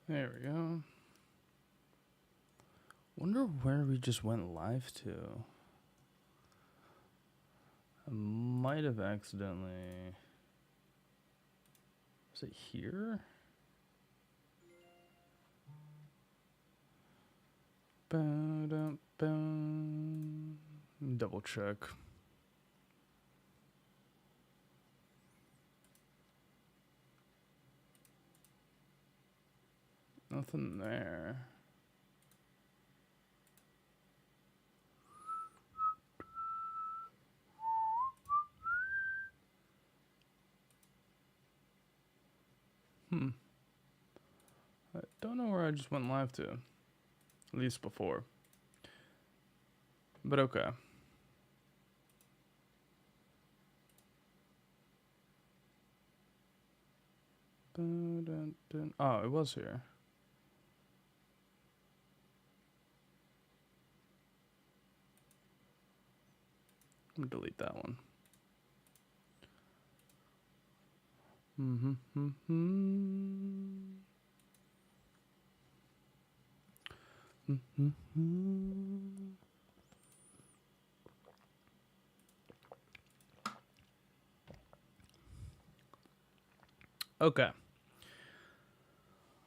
There we go. Wonder where we just went live to. I might have accidentally... Is it here? Ba-dum-bum. Double check. Nothing there. I don't know where I just went live to. At least before. But okay. Oh, it was here. I'm gonna delete that one. Okay.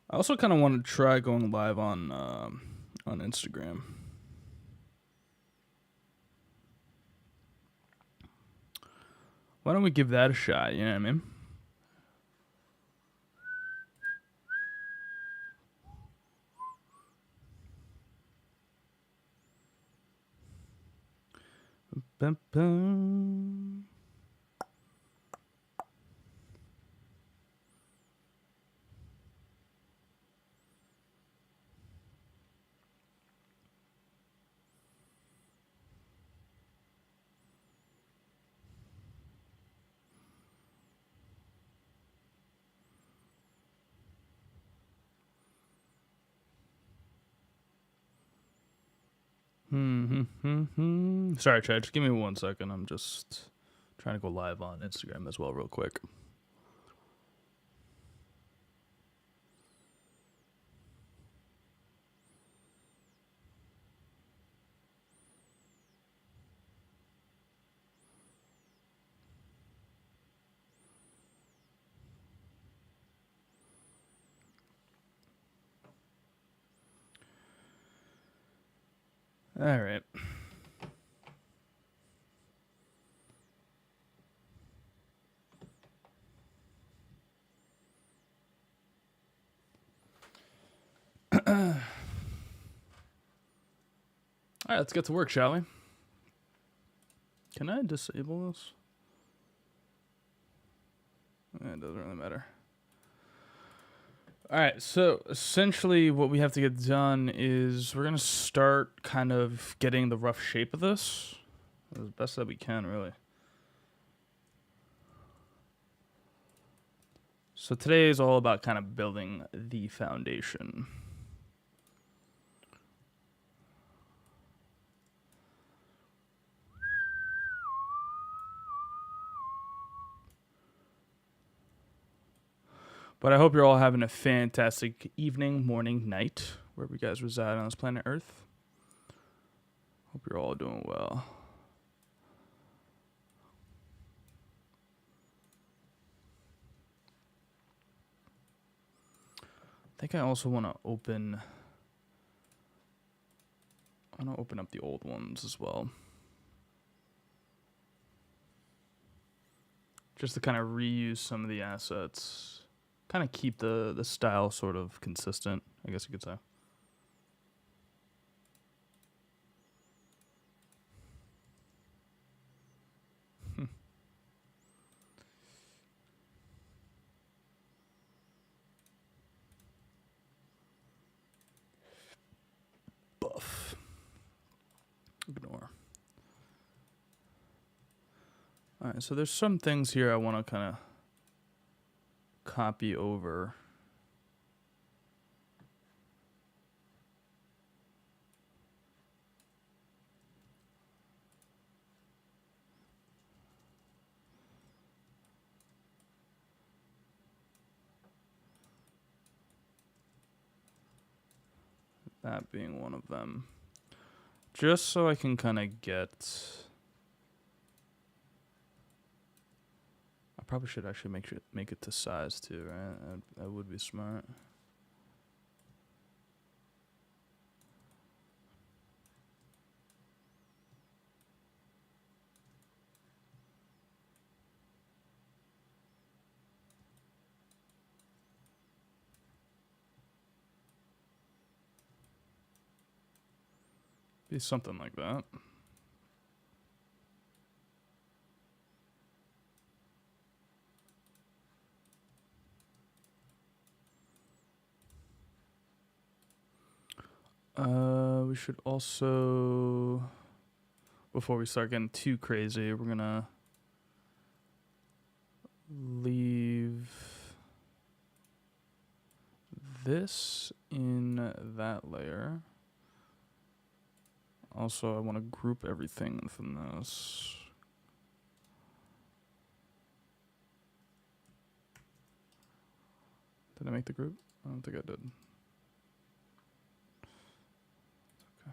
I also kind of want to try going live on Instagram. Why don't we give that a shot? You know what I mean? Bum, bum. Sorry, Chad. Just give me 1 second. I'm just trying to go live on Instagram as well, real quick. All right. All right, let's get to work, shall we? Can I disable this? It doesn't really matter. All right, so essentially what we have to get done is we're going to start kind of getting the rough shape of this as best that we can, really. So today is all about kind of building the foundation. But I hope you're all having a fantastic evening, morning, night, wherever you guys reside on this planet Earth. Hope you're all doing well. I think I also want to open up the old ones as well. Just to kind of reuse some of the assets. Kind of keep the style sort of consistent, I guess you could say. Buff. Ignore. All right, so there's some things here I want to kind of copy over. That being one of them. Just so I can kind of get... I probably should actually make it to size too, right? That would be smart. Be something like that. We should also, before we start getting too crazy, we're gonna leave this in that layer. Also, I want to group everything from this. Did I make the group? I don't think I did. Okay.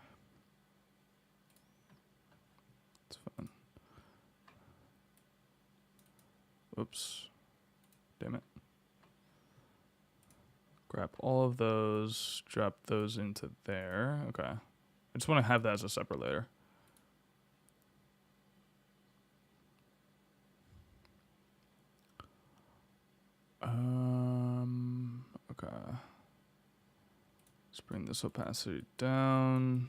It's fine. Oops. Damn it. Grab all of those, drop those into there. Okay. I just want to have that as a separate layer. Okay. Let's bring this opacity down.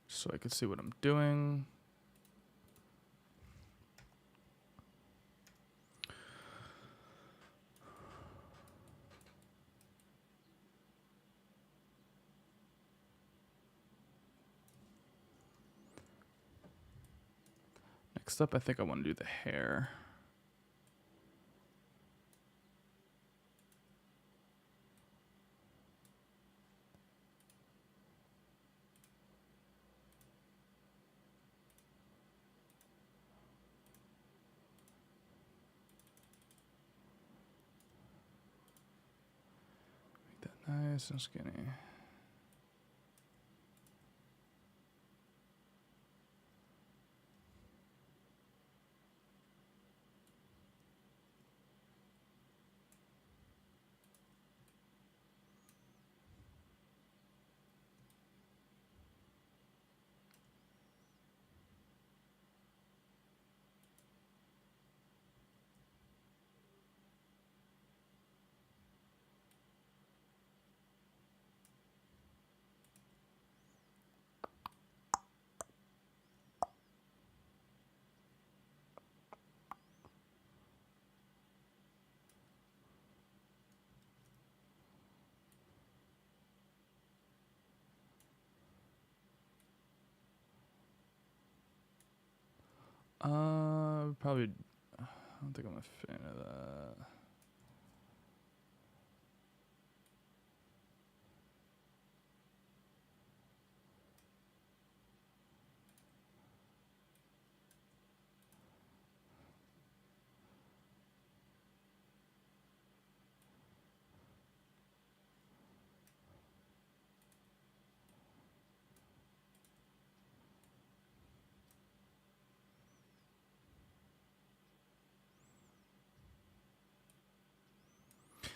So I can see what I'm doing. Next up, I think I want to do the hair. Make that nice and skinny. Probably, I don't think I'm a fan of that.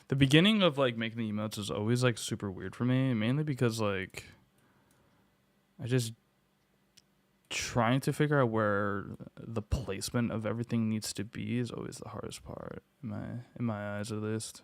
The beginning of like making the emotes is always like super weird for me, mainly because like I just trying to figure out where the placement of everything needs to be is always the hardest part in my eyes at least.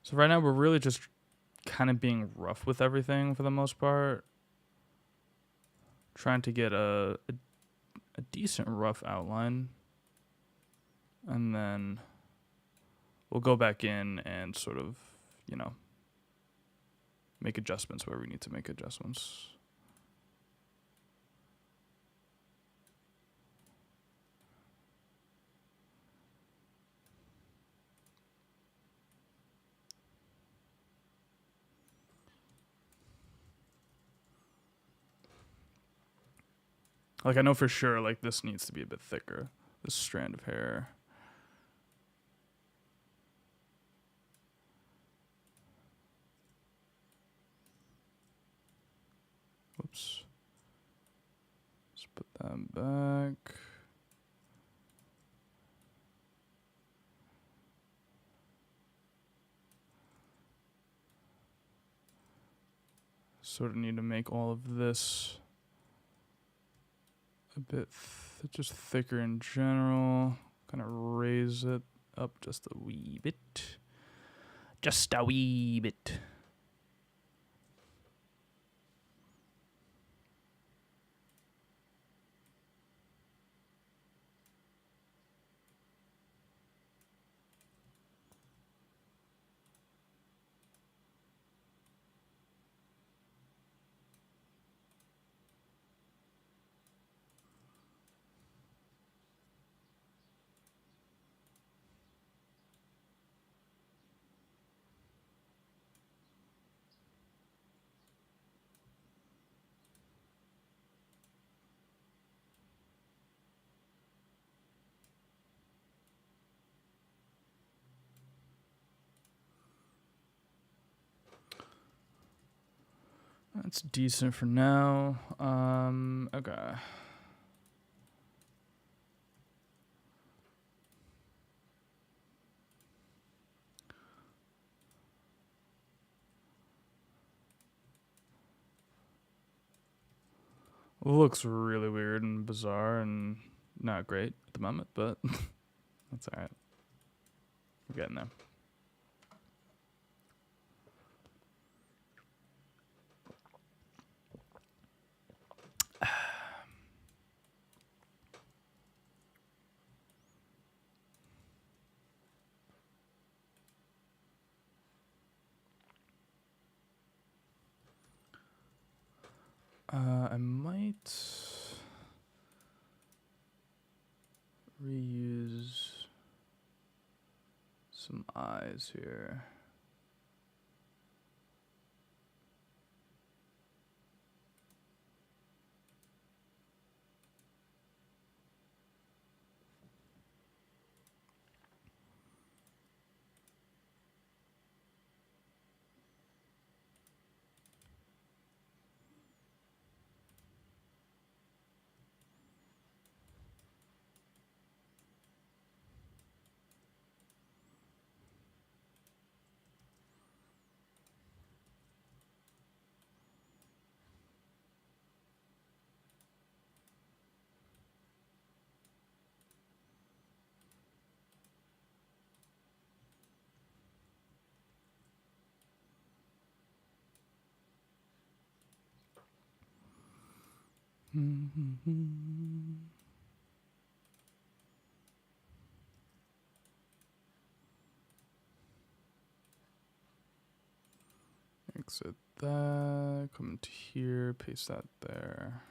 So right now we're really just kind of being rough with everything for the most part. Trying to get a decent rough outline. And then we'll go back in and sort of, you know, make adjustments where we need to make adjustments. Like, I know for sure, like, this needs to be a bit thicker, this strand of hair. Whoops. Let's put that back. Sort of need to make all of this a bit just thicker in general. Kind of raise it up just a wee bit. Just a wee bit. That's decent for now. Okay. Looks really weird and bizarre and not great at the moment, but that's all right. We're getting there. I might reuse some eyes here. Exit that, come into here, paste that there.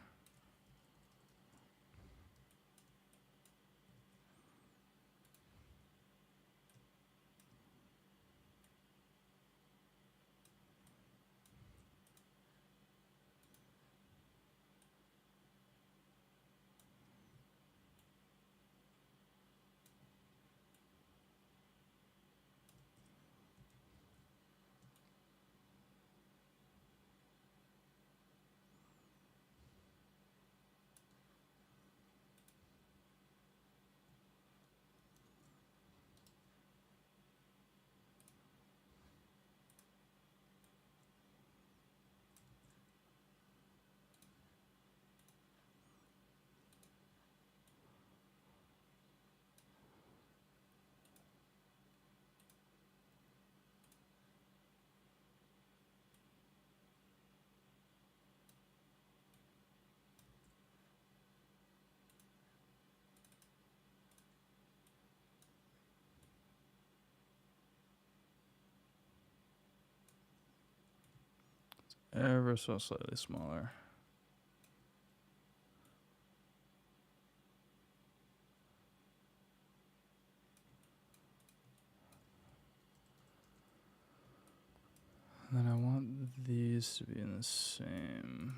ever so slightly smaller. And then I want these to be in the same.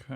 Okay.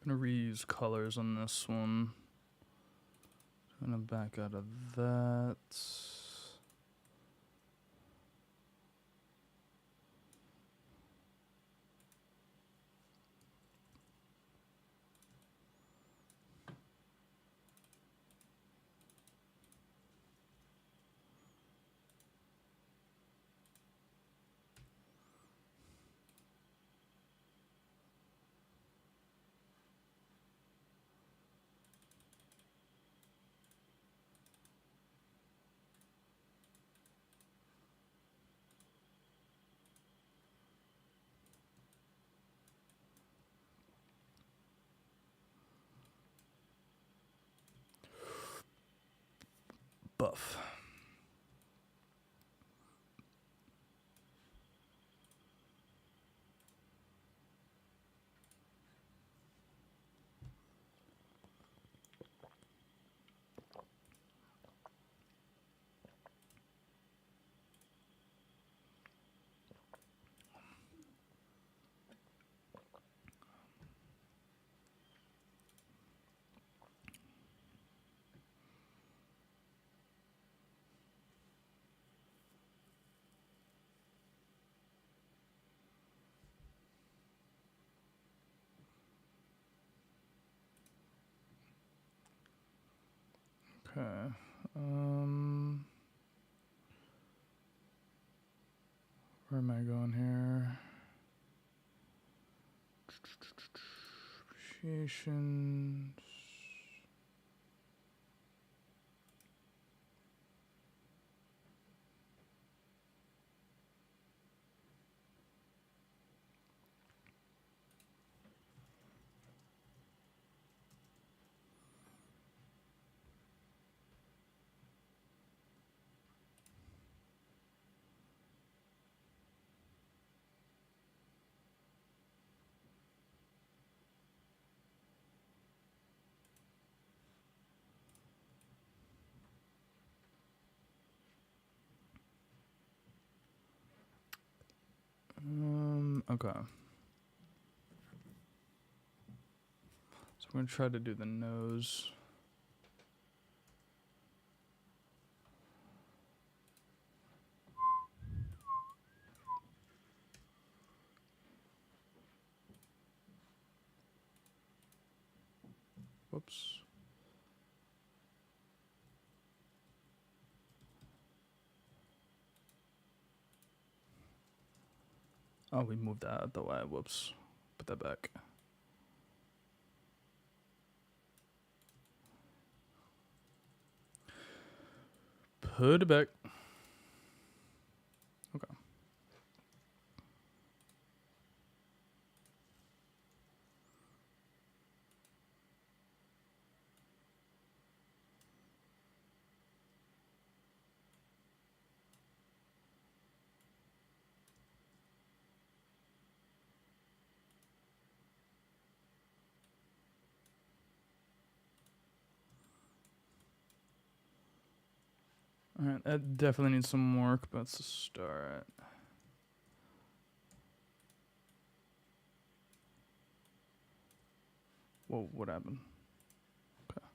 I'm gonna reuse colors on this one. I'm gonna back out of that. Buff. Okay. Where am I going here? Appreciations. Okay. So I'm gonna try to do the nose. Whoops. Oh, we moved that out of the way. Whoops. Put that back. Put it back. Okay. Alright, that definitely needs some work, but it's a start. Whoa, what happened? Okay.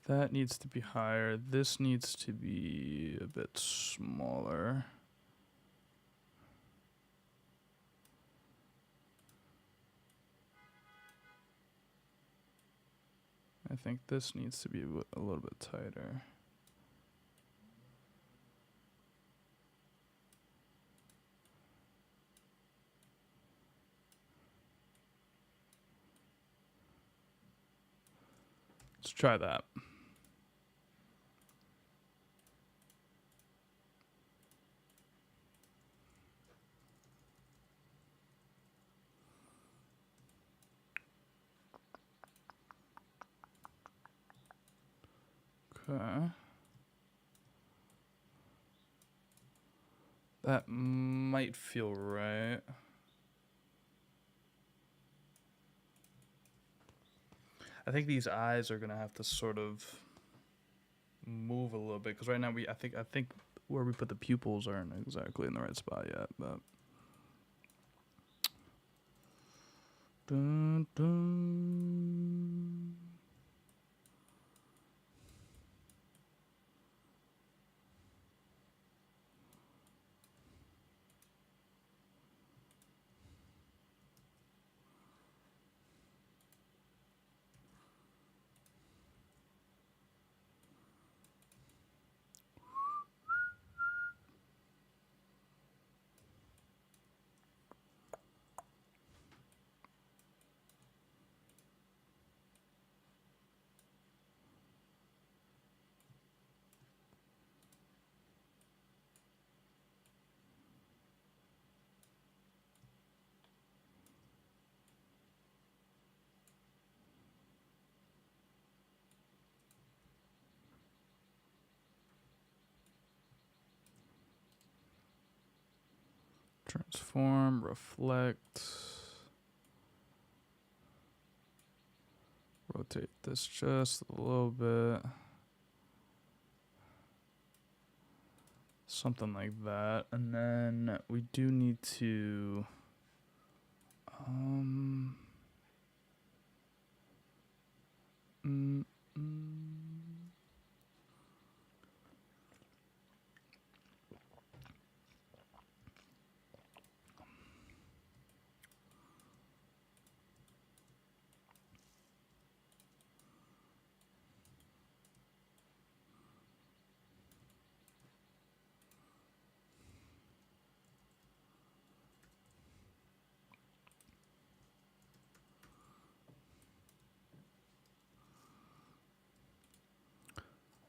That needs to be higher. This needs to be a bit smaller. I think this needs to be a little bit tighter. Let's try that. Okay. That might feel right. I think these eyes are gonna have to sort of move a little bit because right now I think where we put the pupils aren't exactly in the right spot yet, but. Dun, dun. Transform, reflect. Rotate this just a little bit. Something like that. And then we do need to mm,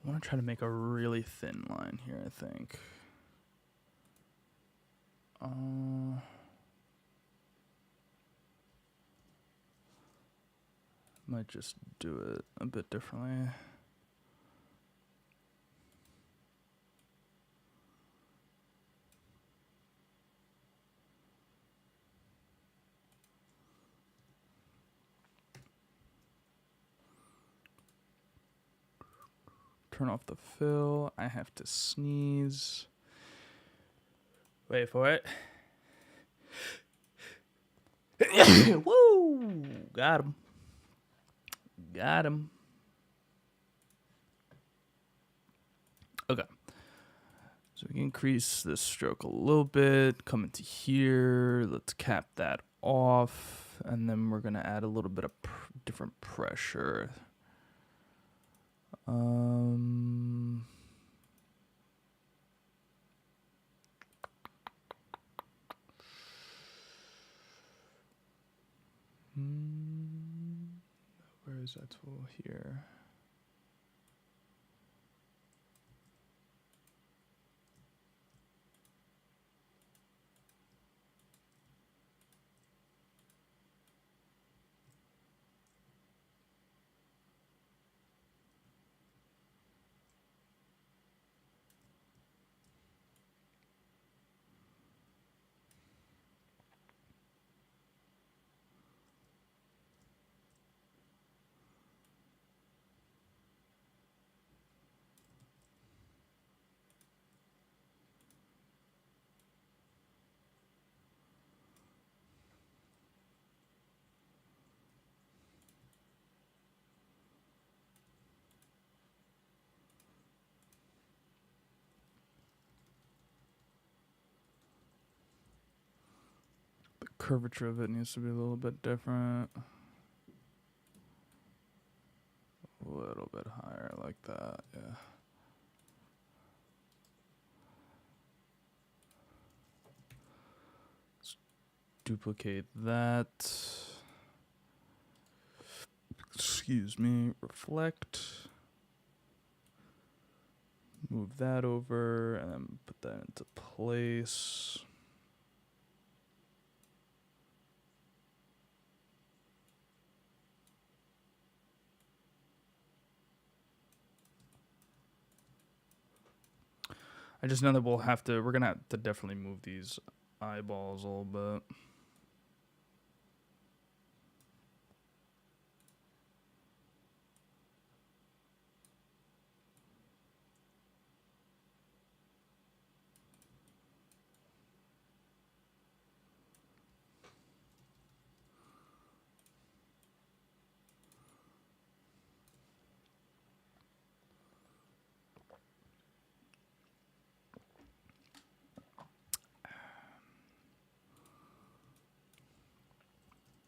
I want to try to make a really thin line here, I think. Might just do it a bit differently. Turn off the fill. I have to sneeze. Wait for it. Woo! Got him. Got him. Okay. So we can increase the stroke a little bit. Come into here. Let's cap that off. And then we're going to add a little bit of different pressure. Where is that tool here? curvature of it needs to be a little bit different. A little bit higher like that, yeah. Let's duplicate that. Excuse me, reflect. Move that over and then put that into place. I just know that we're gonna have to definitely move these eyeballs a little bit.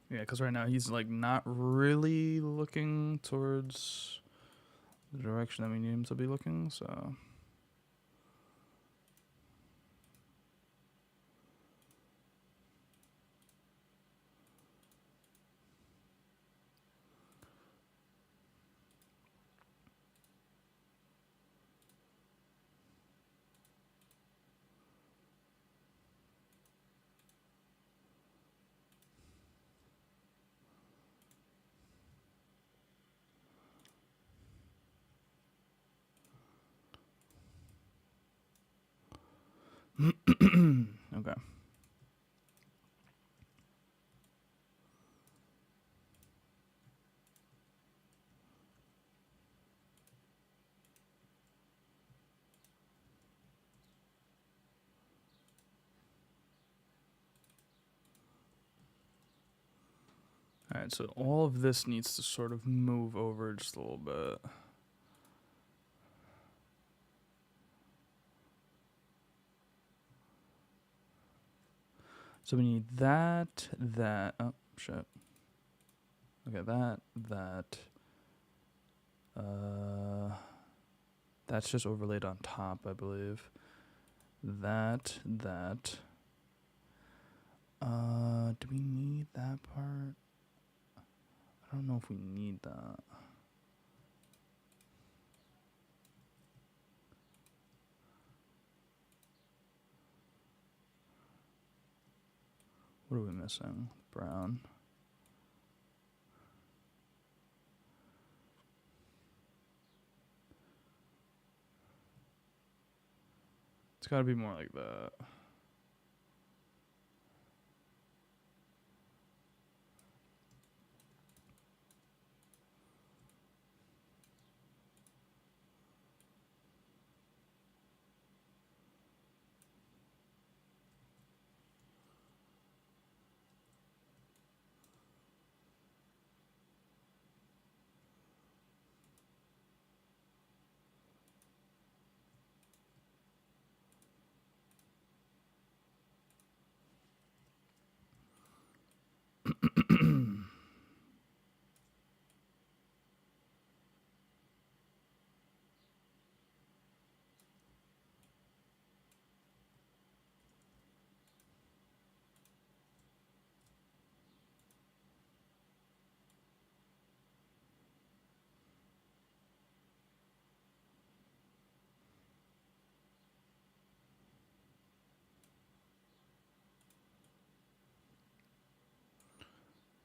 Yeah, because right now he's like not really looking towards the direction that we need him to be looking, so. Okay. All right, so all of this needs to sort of move over just a little bit. So we need that, oh, shit. Okay, that's just overlaid on top, I believe. That. Do we need that part? I don't know if we need that. What are we missing? Brown. It's gotta be more like that.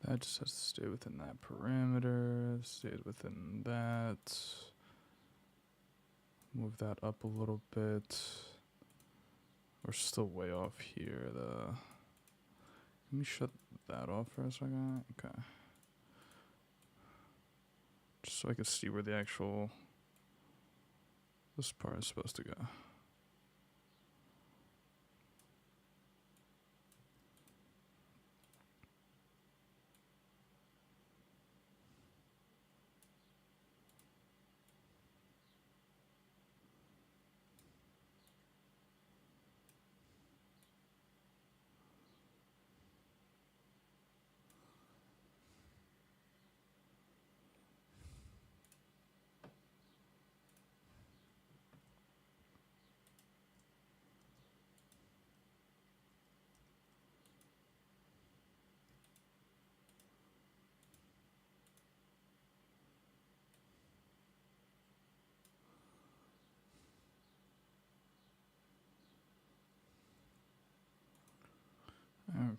That just has to stay within that parameter. Stays within that. Move that up a little bit. We're still way off here, though. Let me shut that off for a second. Okay. Just so I can see where the actual this part is supposed to go.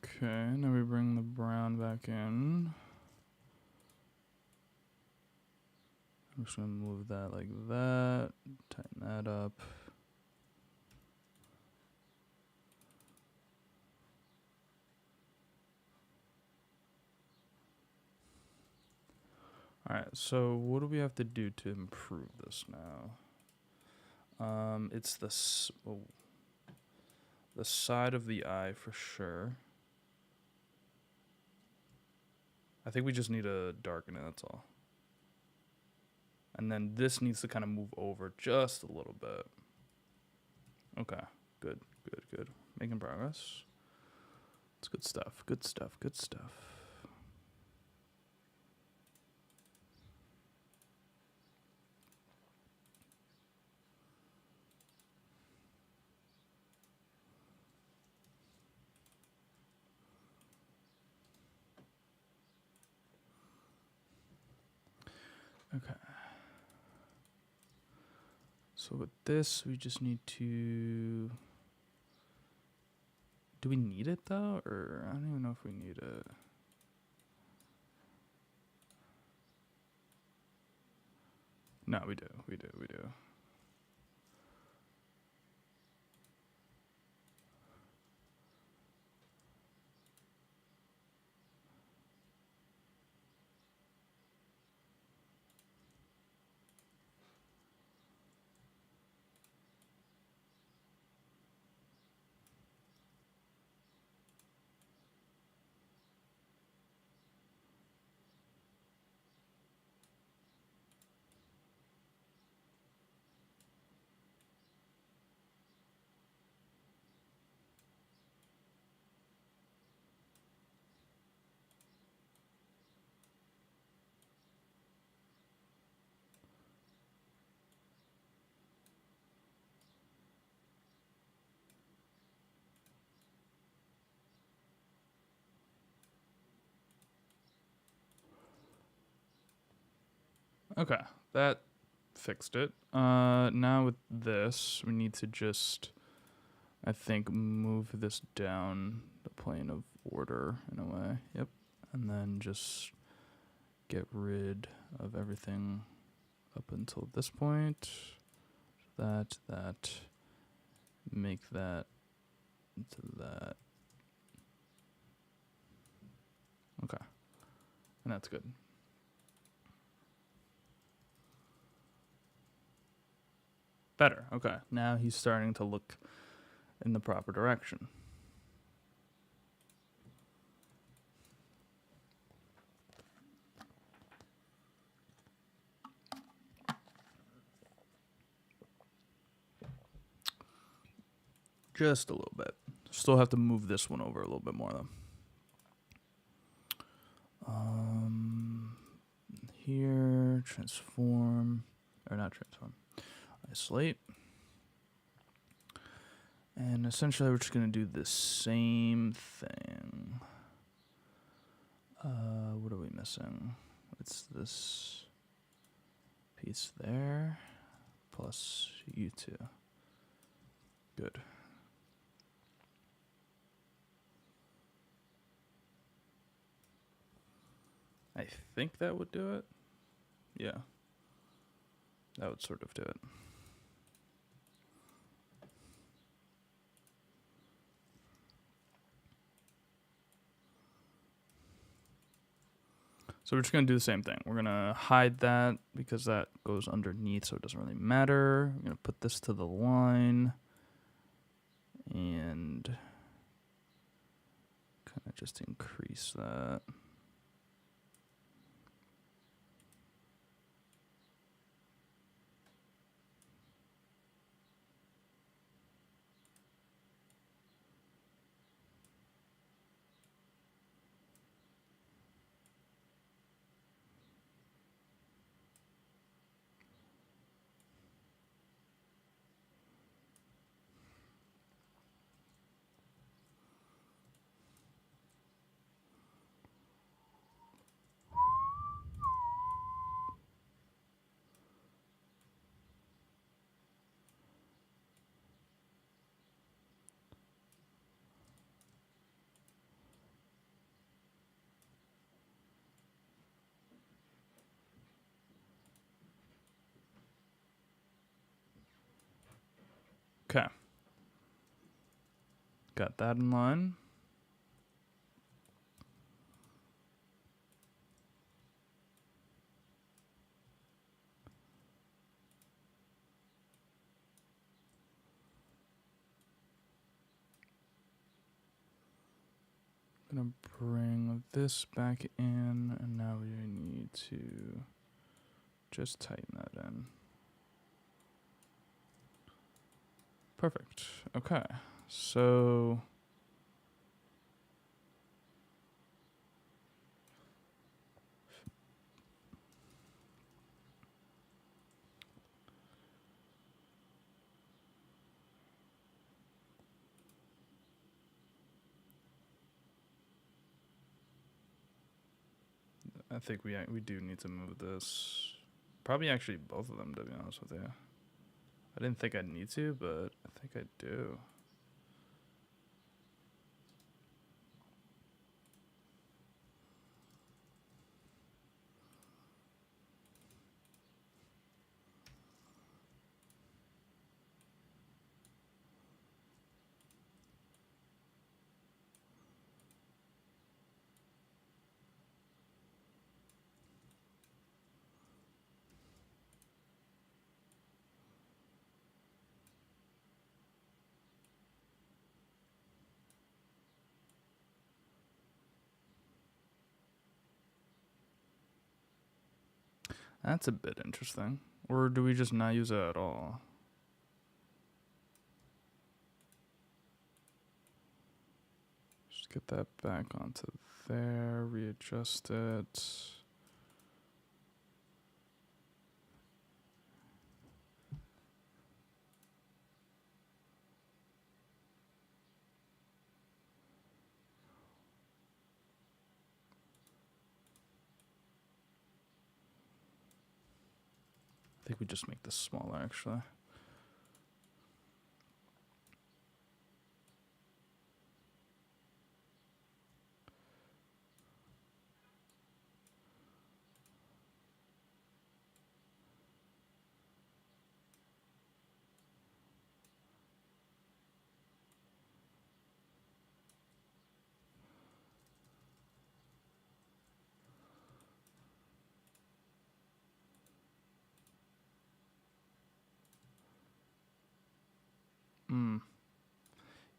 Okay, now we bring the brown back in. I'm just gonna move that like that, tighten that up. Alright, so what do we have to do to improve this now? It's the side of the eye for sure. I think we just need to darken it, that's all. And then this needs to kind of move over just a little bit. Okay, good. Making progress. It's good stuff. Okay. So with this, we just need to... Do we need it though? Or I don't even know if we need it. No, we do. Okay, that fixed it. Now with this, we need to just, I think, move this down the plane of order in a way. Yep. And then just get rid of everything up until this point. That, make that into that. Okay. And that's good. Better. Okay. Now he's starting to look in the proper direction. Just a little bit. Still have to move this one over a little bit more though. Here, transform, or not transform, isolate. And essentially we're just gonna do the same thing. What are we missing? It's this piece there, plus U2. Good. I think that would do it. Yeah. That would sort of do it. So we're just going to do the same thing. We're going to hide that because that goes underneath, so it doesn't really matter. We're going to put this to the line and kind of just increase that. Okay. Got that in line. Gonna bring this back in, and now we need to just tighten that in. Perfect. Okay. So I think we do need to move this. Probably actually both of them, to be honest with you. I didn't think I'd need to, but I think I do. That's a bit interesting. Or do we just not use it at all? Just get that back onto there, readjust it. I think we just make this smaller, actually.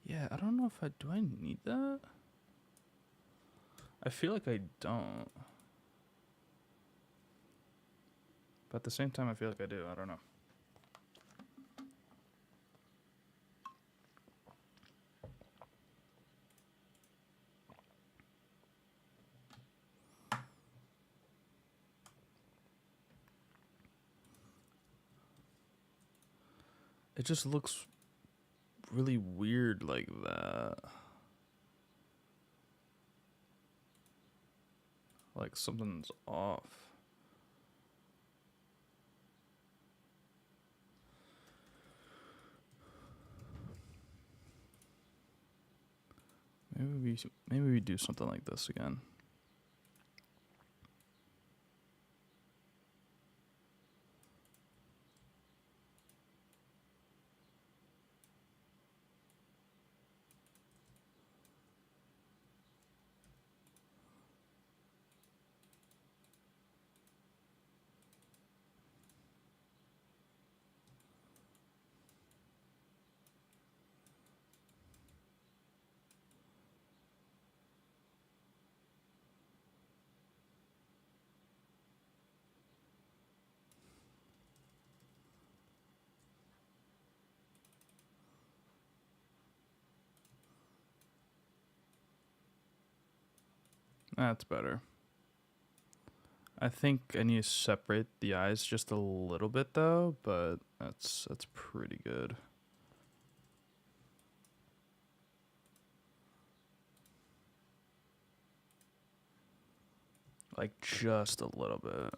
Yeah, I don't know if do I need that? I feel like I don't. But at the same time, I feel like I do. I don't know. It just looks really weird like that. Like something's off. Maybe we do something like this again. That's better. I think I need to separate the eyes just a little bit though, but that's pretty good. Like just a little bit.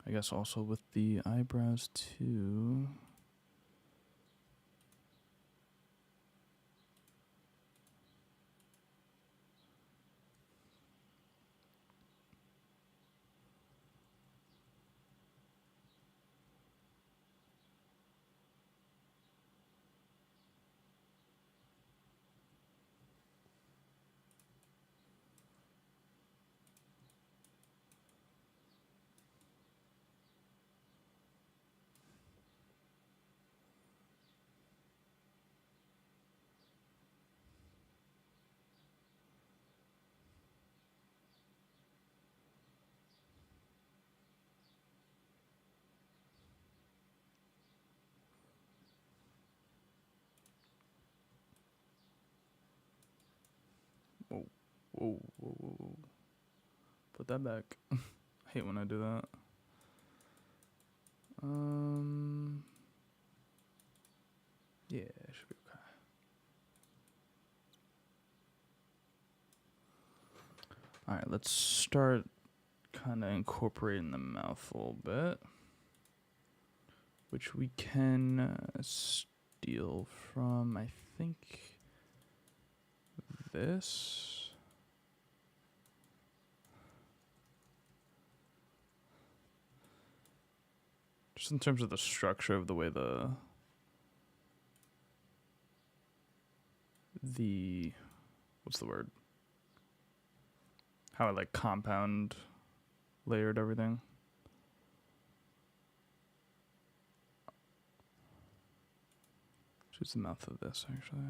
I guess also with the eyebrows too. Whoa, whoa, whoa, whoa. Put that back. I hate when I do that. Yeah, it should be okay. All right, let's start kind of incorporating the mouth a little bit, which we can steal from, I think, this. Just in terms of the structure of the way the what's the word? How I like compound layered everything. Choose the mouth of this actually.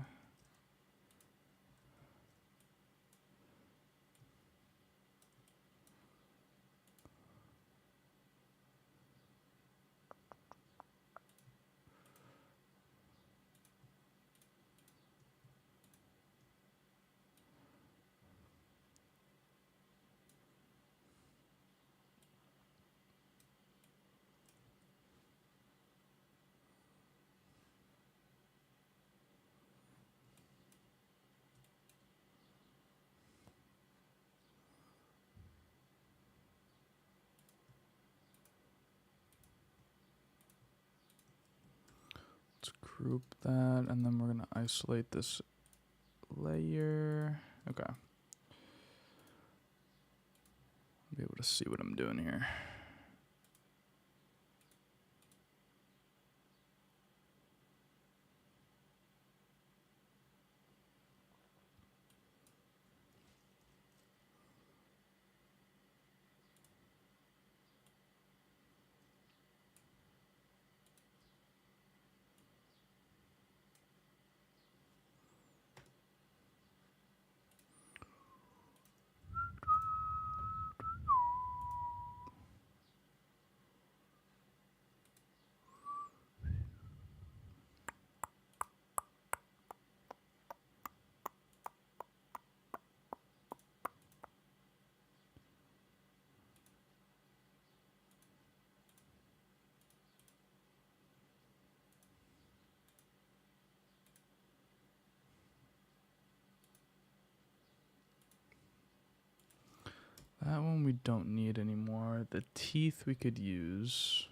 Let's group that, and then we're gonna isolate this layer. Okay. I'll be able to see what I'm doing here. That one we don't need anymore. The teeth we could use.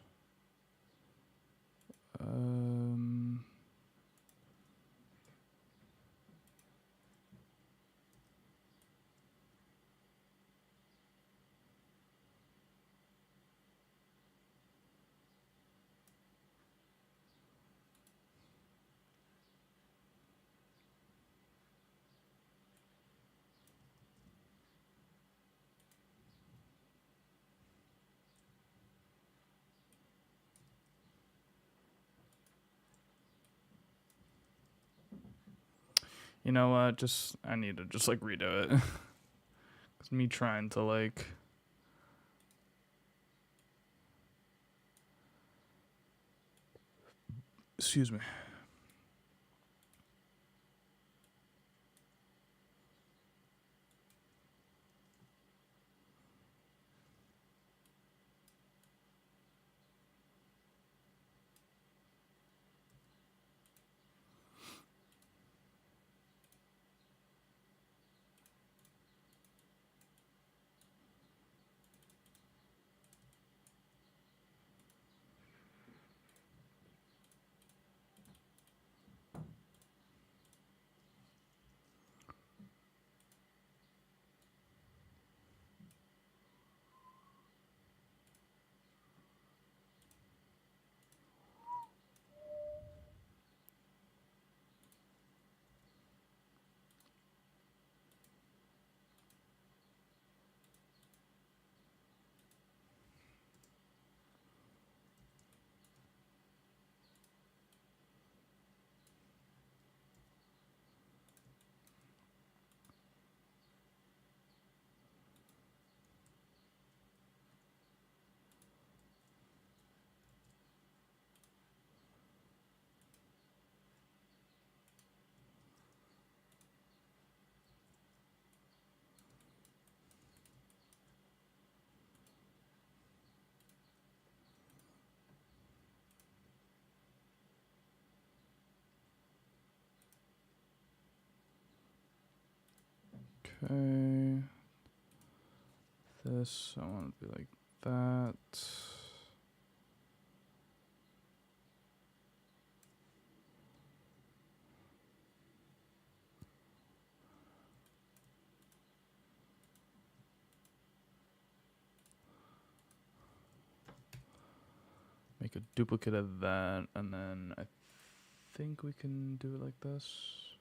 You know what? I need to just like redo it. It's me trying to like. Excuse me. Okay. This, I want it to be like that. Make a duplicate of that, and then I think we can do it like this.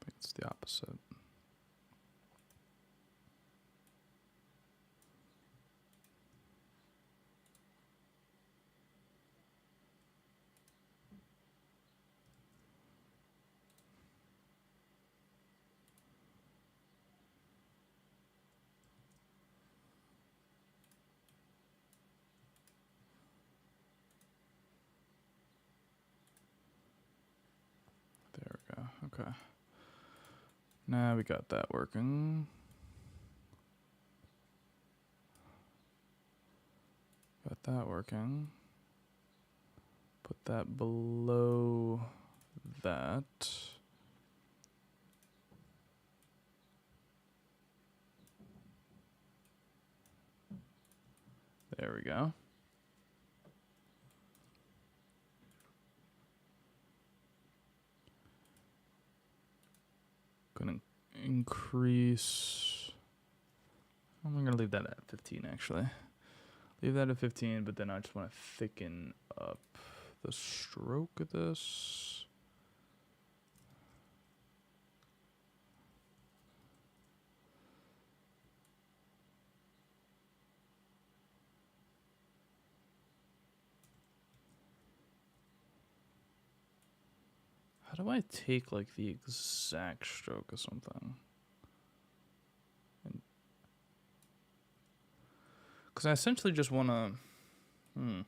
I think it's the opposite. There we go. Okay. Now we got that working. Got that working. Put that below that. There we go. Gonna increase. I'm gonna leave that at 15 actually. Leave that at 15, but then I just want to thicken up the stroke of this. How do I take like the exact stroke of something? Because I essentially just want to, I mean,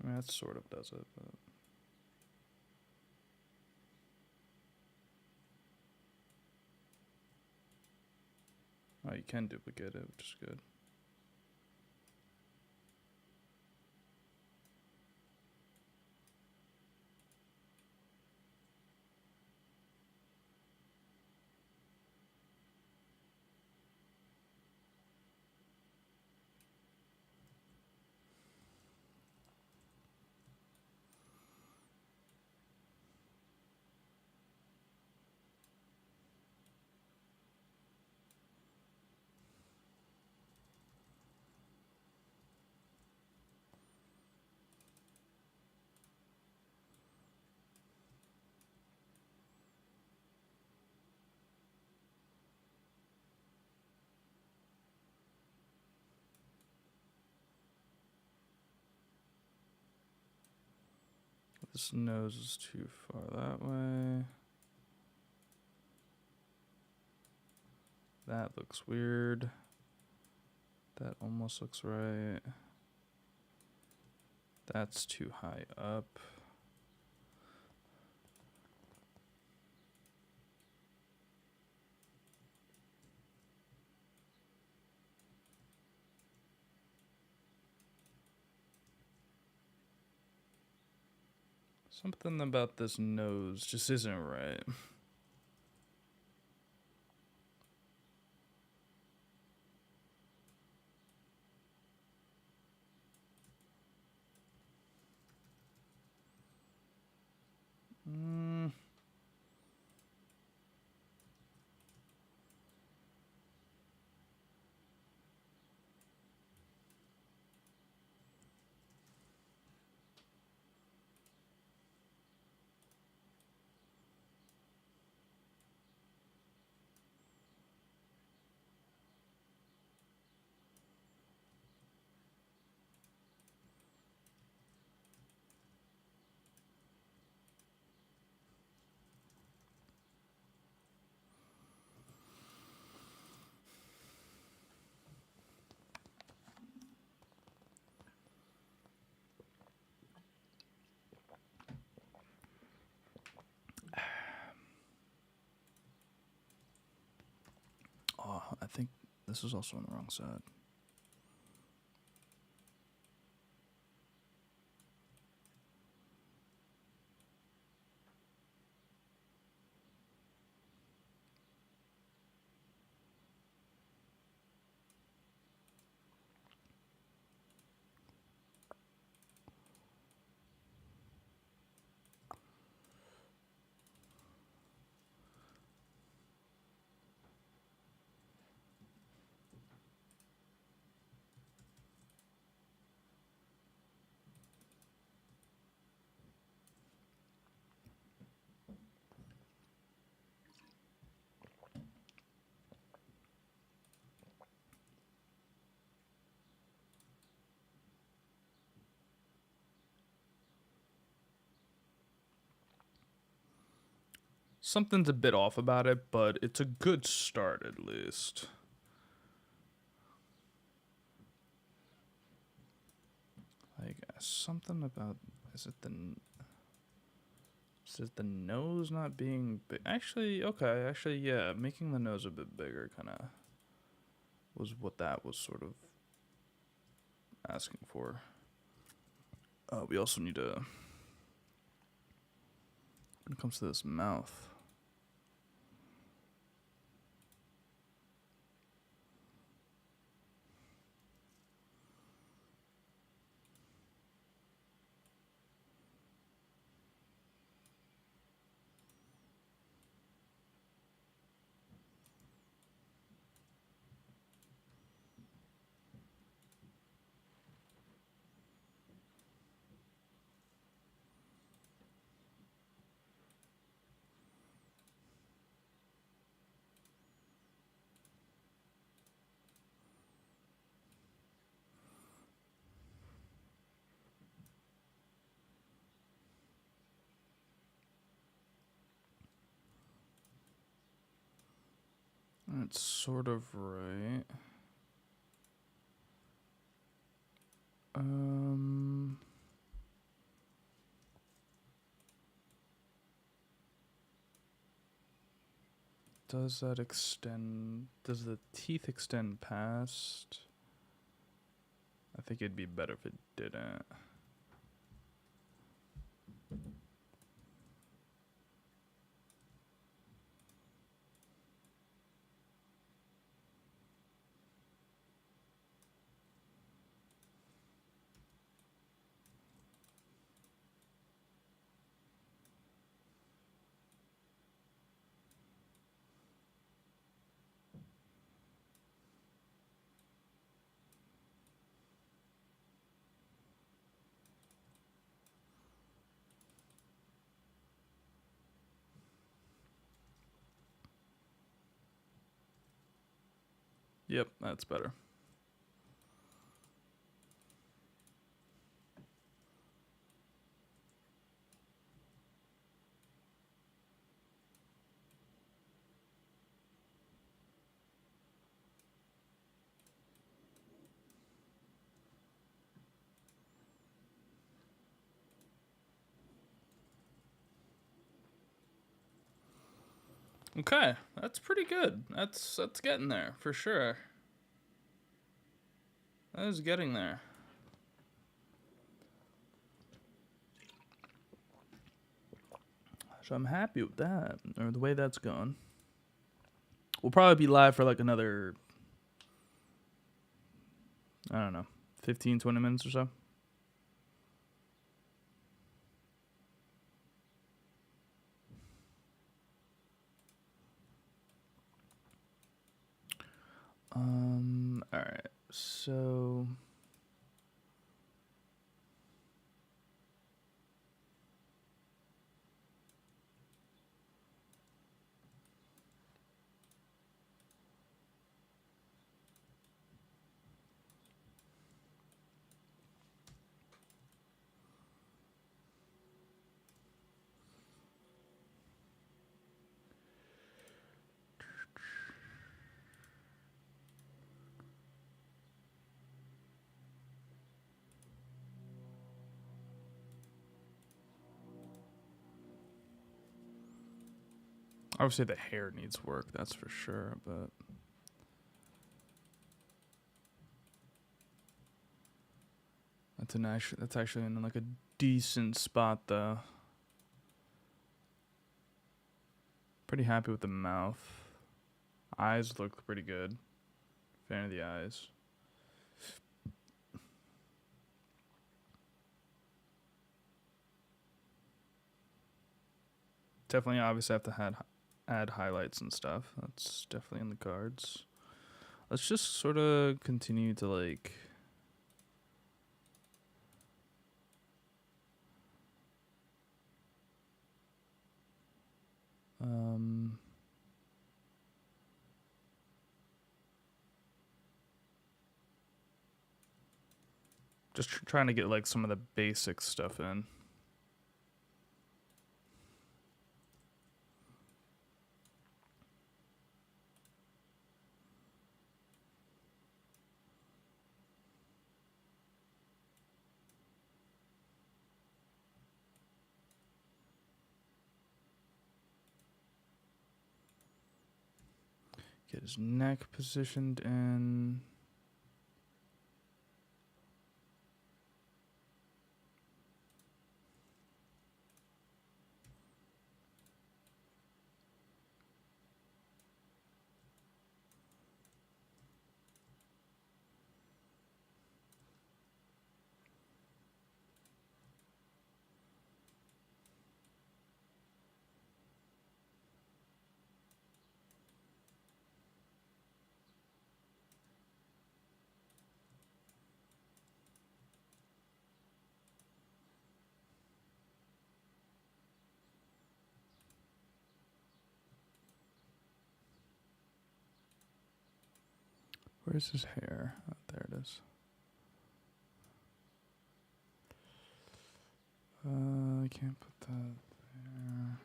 that sort of does it, but. Oh, you can duplicate it, which is good. This nose is too far that way. That looks weird. That almost looks right. That's too high up. Something about this nose just isn't right. I think this is also on the wrong side. Something's a bit off about it, but it's a good start at least. Like something about is it the nose not being big? Actually, okay. Actually, yeah, making the nose a bit bigger kind of was what that was sort of asking for. We also need to, when it comes to this mouth. That's sort of right. Does that extend? Does the teeth extend past? I think it'd be better if it didn't. Yep, that's better. Okay, that's pretty good. That's getting there for sure. That is getting there. So I'm happy with that, or the way that's going. We'll probably be live for like another, I don't know, 15, 20 minutes or so. All right. So obviously the hair needs work, that's for sure, but That's actually in like a decent spot though. Pretty happy with the mouth. Eyes look pretty good. Fan of the eyes. Definitely, obviously, have to add highlights and stuff. That's definitely in the cards. Let's just sort of continue to like. Just trying to get like some of the basic stuff in. Get his neck positioned in. Where's his hair? Oh, there it is. I can't put that there.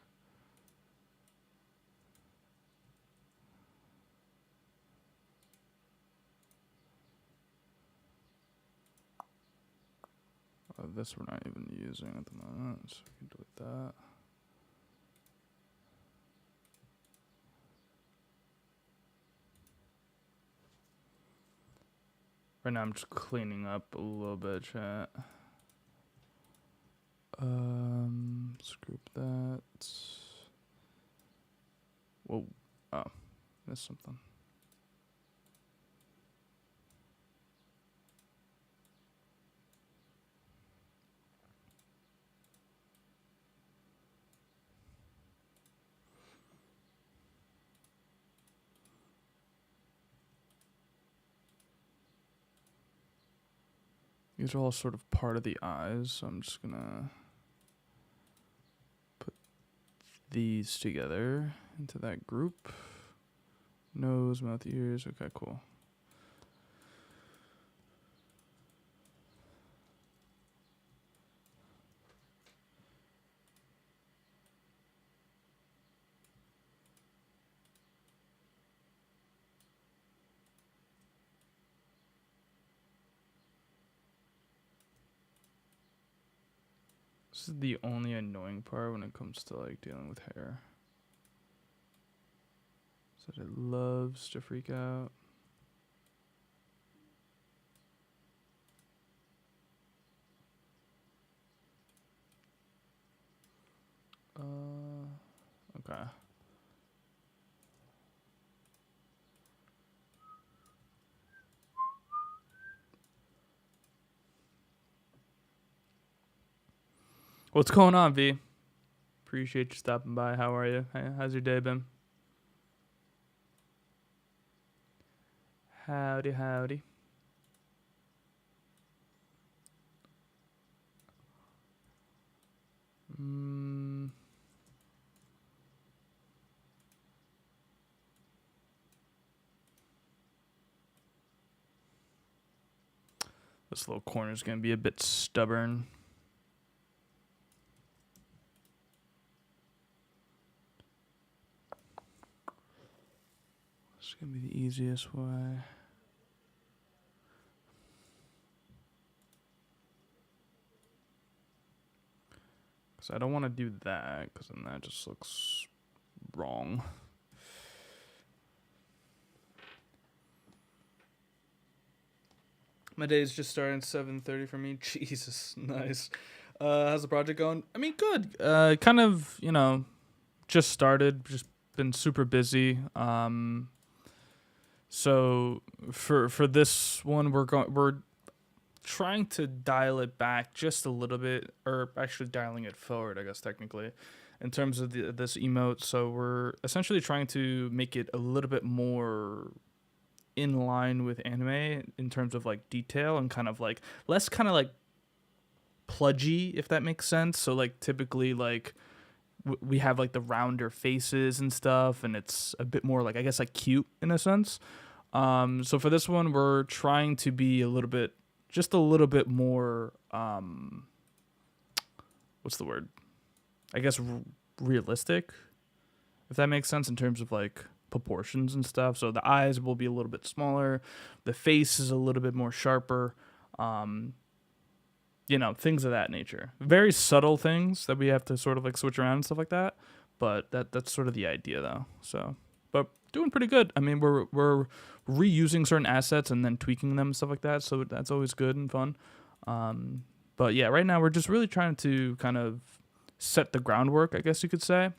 Oh, this we're not even using at the moment, so we can delete that. Right now I'm just cleaning up a little bit, chat. Let's group that. Whoa. Oh, missed something. These are all sort of part of the eyes, so I'm just gonna put these together into that group. Nose, mouth, ears. Okay, cool. This is the only annoying part when it comes to like dealing with hair. So that it loves to freak out. Okay. What's going on, V? Appreciate you stopping by. How are you? Hey, how's your day been? Howdy, howdy. This little corner is going to be a bit stubborn. It's going to be the easiest way. Because I don't want to do that, because then that just looks wrong. My day's just starting 7:30 for me. Jesus, nice. How's the project going? I mean, good. Kind of, just started. Just been super busy. So for this one, we're trying to dial it back just a little bit, or actually dialing it forward, I guess technically, in terms of this emote. So we're essentially trying to make it a little bit more in line with anime in terms of like detail and kind of like less kind of like pludgy, if that makes sense. So like typically like we have like the rounder faces and stuff, and it's a bit more like I guess like cute in a sense. So for this one, we're trying to be just a little bit more what's the word? I guess realistic, if that makes sense in terms of like proportions and stuff. So the eyes will be a little bit smaller, the face is a little bit more sharper, things of that nature. Very subtle things that we have to sort of like switch around and stuff like that. But that's sort of the idea though. So, but doing pretty good. I mean, we're reusing certain assets and then tweaking them and stuff like that. So that's always good and fun. But yeah, right now we're just really trying to kind of set the groundwork, I guess you could say,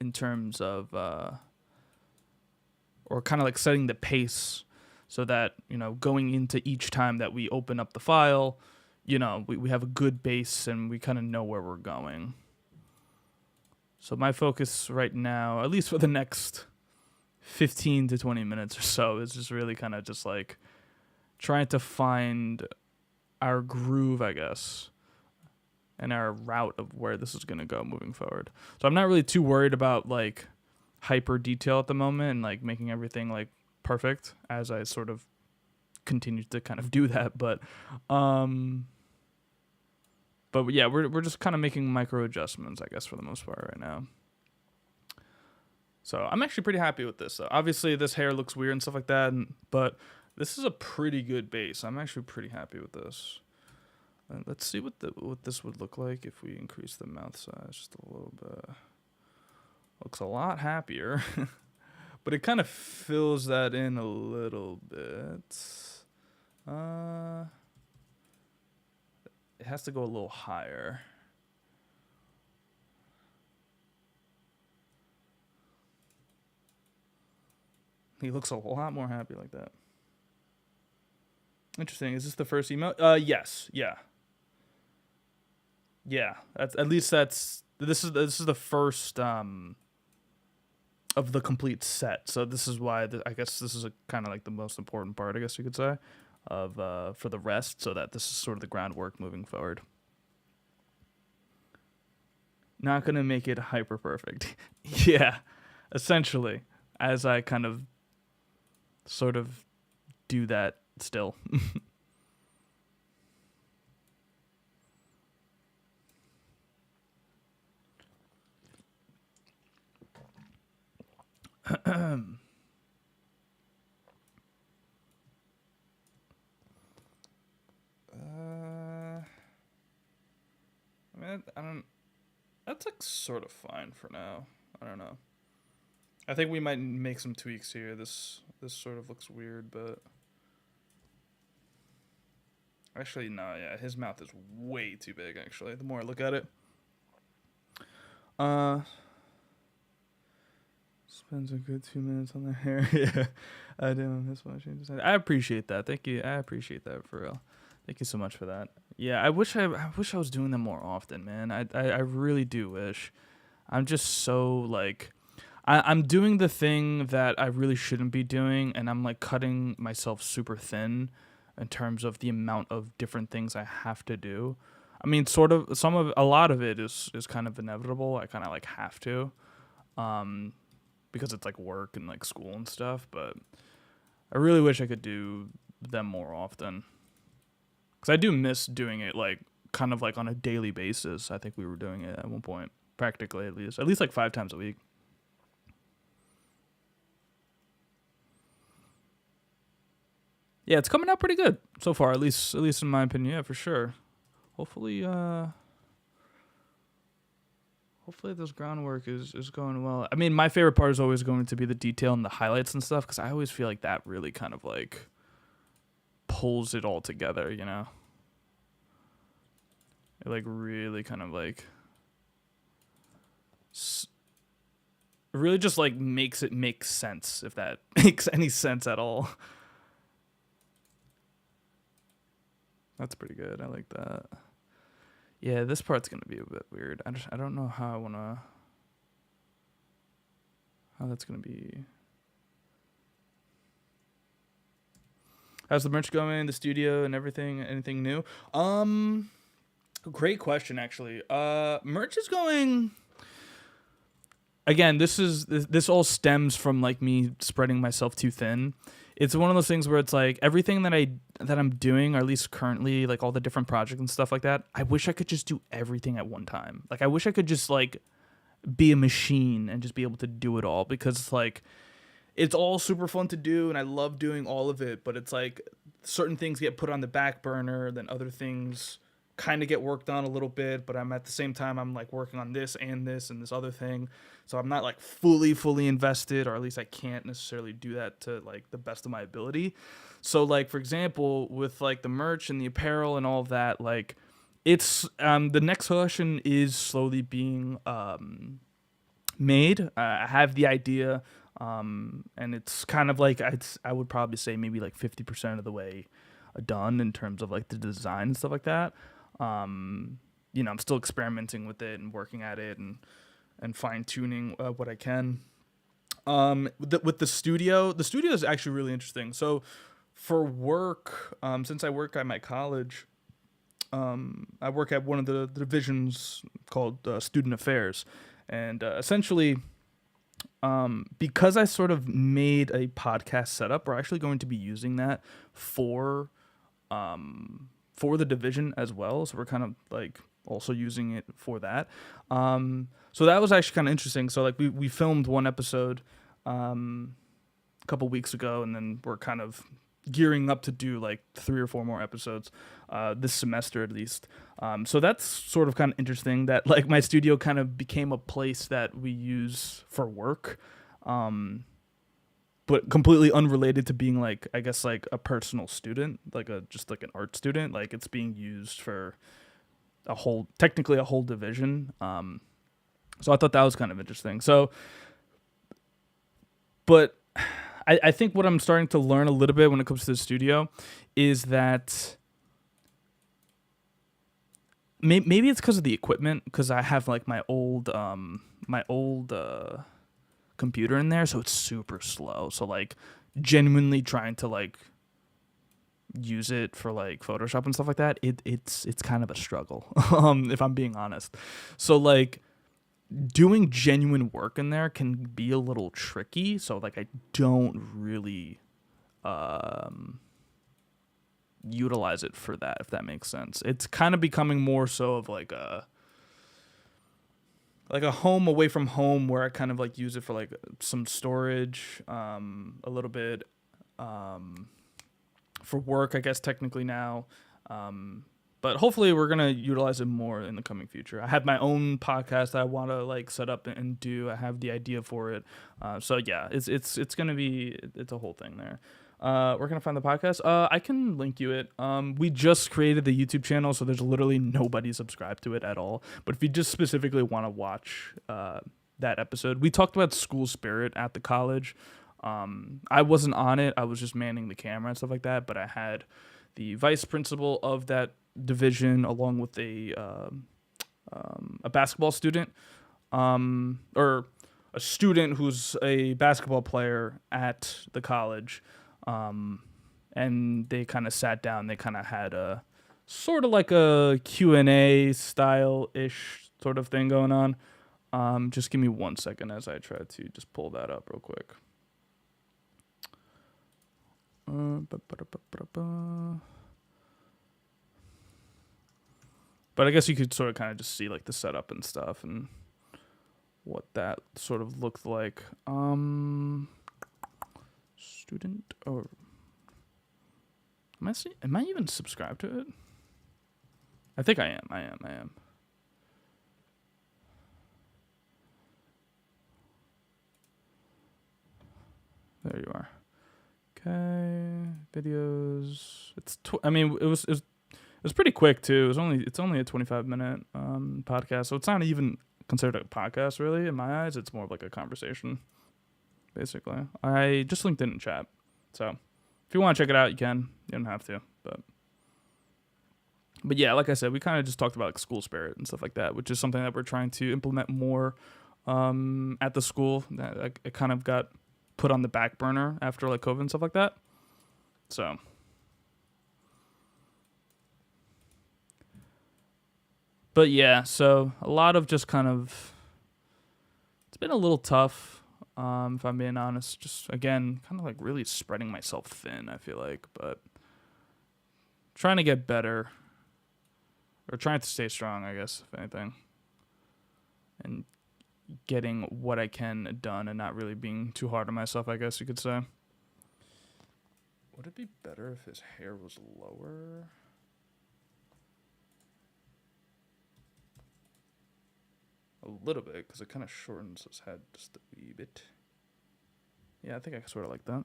in terms of or kind of like setting the pace so that, going into each time that we open up the file, we have a good base and we kind of know where we're going. So my focus right now, at least for the next 15 to 20 minutes or so, is just really kind of just like trying to find our groove, I guess, and our route of where this is going to go moving forward. So I'm not really too worried about like hyper detail at the moment and like making everything like perfect as I sort of continue to kind of do that. But yeah, we're just kind of making micro adjustments, I guess, for the most part right now. So I'm actually pretty happy with this. Obviously, this hair looks weird and stuff like that, but this is a pretty good base. I'm actually pretty happy with this. Let's see what this would look like if we increase the mouth size just a little bit. Looks a lot happier, but it kind of fills that in a little bit. It has to go a little higher. He looks a lot more happy like that. Interesting. Is this the first emote? Yes. Yeah. Yeah. This is the first of the complete set. So this is why I guess this is kind of like the most important part, I guess you could say, of for the rest, so that this is sort of the groundwork moving forward. Not gonna make it hyper perfect. Yeah, essentially, as I kind of sort of do that still. I mean, that's like sort of fine for now. I don't know. I think we might make some tweaks here. This sort of looks weird, but actually no, yeah, his mouth is way too big actually. The more I look at it. Spends a good 2 minutes on the hair. Yeah, I didn't miss much. I appreciate that. Thank you. I appreciate that for real. Thank you so much for that. Yeah, I wish I was doing them more often, man. I really do wish. I'm just so like, I'm doing the thing that I really shouldn't be doing, and I'm like cutting myself super thin in terms of the amount of different things I have to do. I mean, sort of a lot of it is kind of inevitable. I kind of like have to, because it's like work and like school and stuff. But I really wish I could do them more often. Because I do miss doing it, like, kind of, like, on a daily basis. I think we were doing it at one point. Practically, at least. At least, like, 5 times a week. Yeah, it's coming out pretty good so far, at least in my opinion. Yeah, for sure. Hopefully this groundwork is going well. I mean, my favorite part is always going to be the detail and the highlights and stuff, because I always feel like that really kind of, like, pulls it all together, you know? It like really kind of like really just like makes it make sense, if that makes any sense at all. That's pretty good. I like that. Yeah, this part's gonna be a bit weird. I don't know how that's gonna be. How's the merch going? The studio and everything? Anything new? Great question, actually. Merch is going. Again, this all stems from like me spreading myself too thin. It's one of those things where it's like everything that I'm doing, or at least currently, like all the different projects and stuff like that. I wish I could just do everything at one time. Like I wish I could just like be a machine and just be able to do it all, because like it's all super fun to do and I love doing all of it, but it's like certain things get put on the back burner, then other things kind of get worked on a little bit, but I'm at the same time I'm like working on this and this other thing. So I'm not like fully invested, or at least I can't necessarily do that to like the best of my ability. So like for example, with like the merch and the apparel and all of that, like it's the next collection is slowly being made. I have the idea, and it's kind of like I would probably say maybe like 50% of the way done in terms of like the design and stuff like that. You know, I'm still experimenting with it and working at it and fine tuning what I can. With the studio is actually really interesting. So for work, since I work at my college, I work at one of the divisions called Student Affairs, and essentially, because I sort of made a podcast setup, we're actually going to be using that for the division as well. So we're kind of like also using it for that. So that was actually kind of interesting. So like we filmed one episode a couple weeks ago, and then we're kind of gearing up to do like 3 or 4 more episodes this semester at least. So that's sort of kind of interesting that like my studio kind of became a place that we use for work, but completely unrelated to being like, I guess, like a personal student, like just like an art student. Like it's being used for technically a whole division. So I thought that was kind of interesting. So, but I think what I'm starting to learn a little bit when it comes to the studio is that maybe it's because of the equipment, because I have like my old computer in there, so it's super slow. So like genuinely trying to like use it for like Photoshop and stuff like that, it's kind of a struggle, if I'm being honest. So like doing genuine work in there can be a little tricky. So like I don't really utilize it for that, if that makes sense. It's kind of becoming more so of like a home away from home, where I kind of like use it for like some storage, a little bit for work, I guess technically now. But hopefully we're going to utilize it more in the coming future. I have my own podcast that I want to like set up and do. I have the idea for it. So yeah, it's going to be, it's a whole thing there. Where can I find the podcast? I can link you it. We just created the YouTube channel, so there's literally nobody subscribed to it at all. But if you just specifically want to watch that episode, we talked about school spirit at the college. I wasn't on it. I was just manning the camera and stuff like that. But I had the vice principal of that division, along with a basketball student, or a student who's a basketball player at the college. And they kind of sat down. They kind of had a sort of like a Q&A style-ish sort of thing going on. Just give me 1 second as I try to just pull that up real quick. But I guess you could sort of kind of just see like the setup and stuff and what that sort of looked like. Student, or am I even subscribed to it? I think I am. There you are. Okay, I videos. I mean, it was pretty quick too. It's only a 25-minute podcast, so it's not even considered a podcast really in my eyes. It's more of like a conversation, basically. I just linked it in chat, so if you want to check it out, you can. You don't have to, but yeah, like I said, we kind of just talked about like school spirit and stuff like that, which is something that we're trying to implement more at the school. That it kind of got put on the back burner after like COVID and stuff like that. So. But yeah, so a lot of just kind of, it's been a little tough, if I'm being honest. Just, again, kind of like really spreading myself thin, I feel like. But trying to get better, or trying to stay strong, I guess, if anything. And getting what I can done and not really being too hard on myself, I guess you could say. Would it be better if his hair was lower? A little bit, because it kind of shortens his head just a wee bit. Yeah, I think I sort of like that.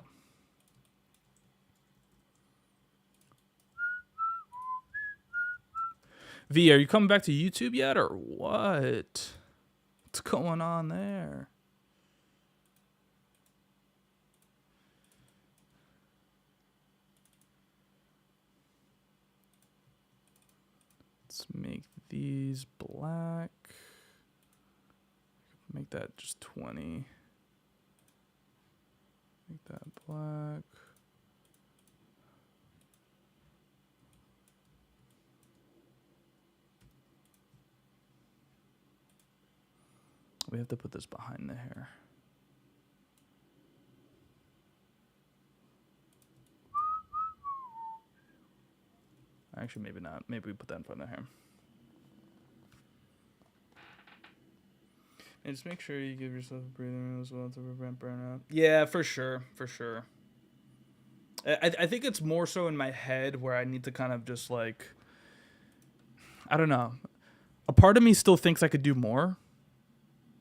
V, are you coming back to YouTube yet, or what? What's going on there? Let's make these black. Make that just 20. Make that black. We have to put this behind the hair. Actually, maybe not. Maybe we put that in front of the hair. And just make sure you give yourself a breathing room as well to prevent burnout. Yeah, for sure. For sure. I think it's more so in my head where I need to kind of just like, I don't know. A part of me still thinks I could do more,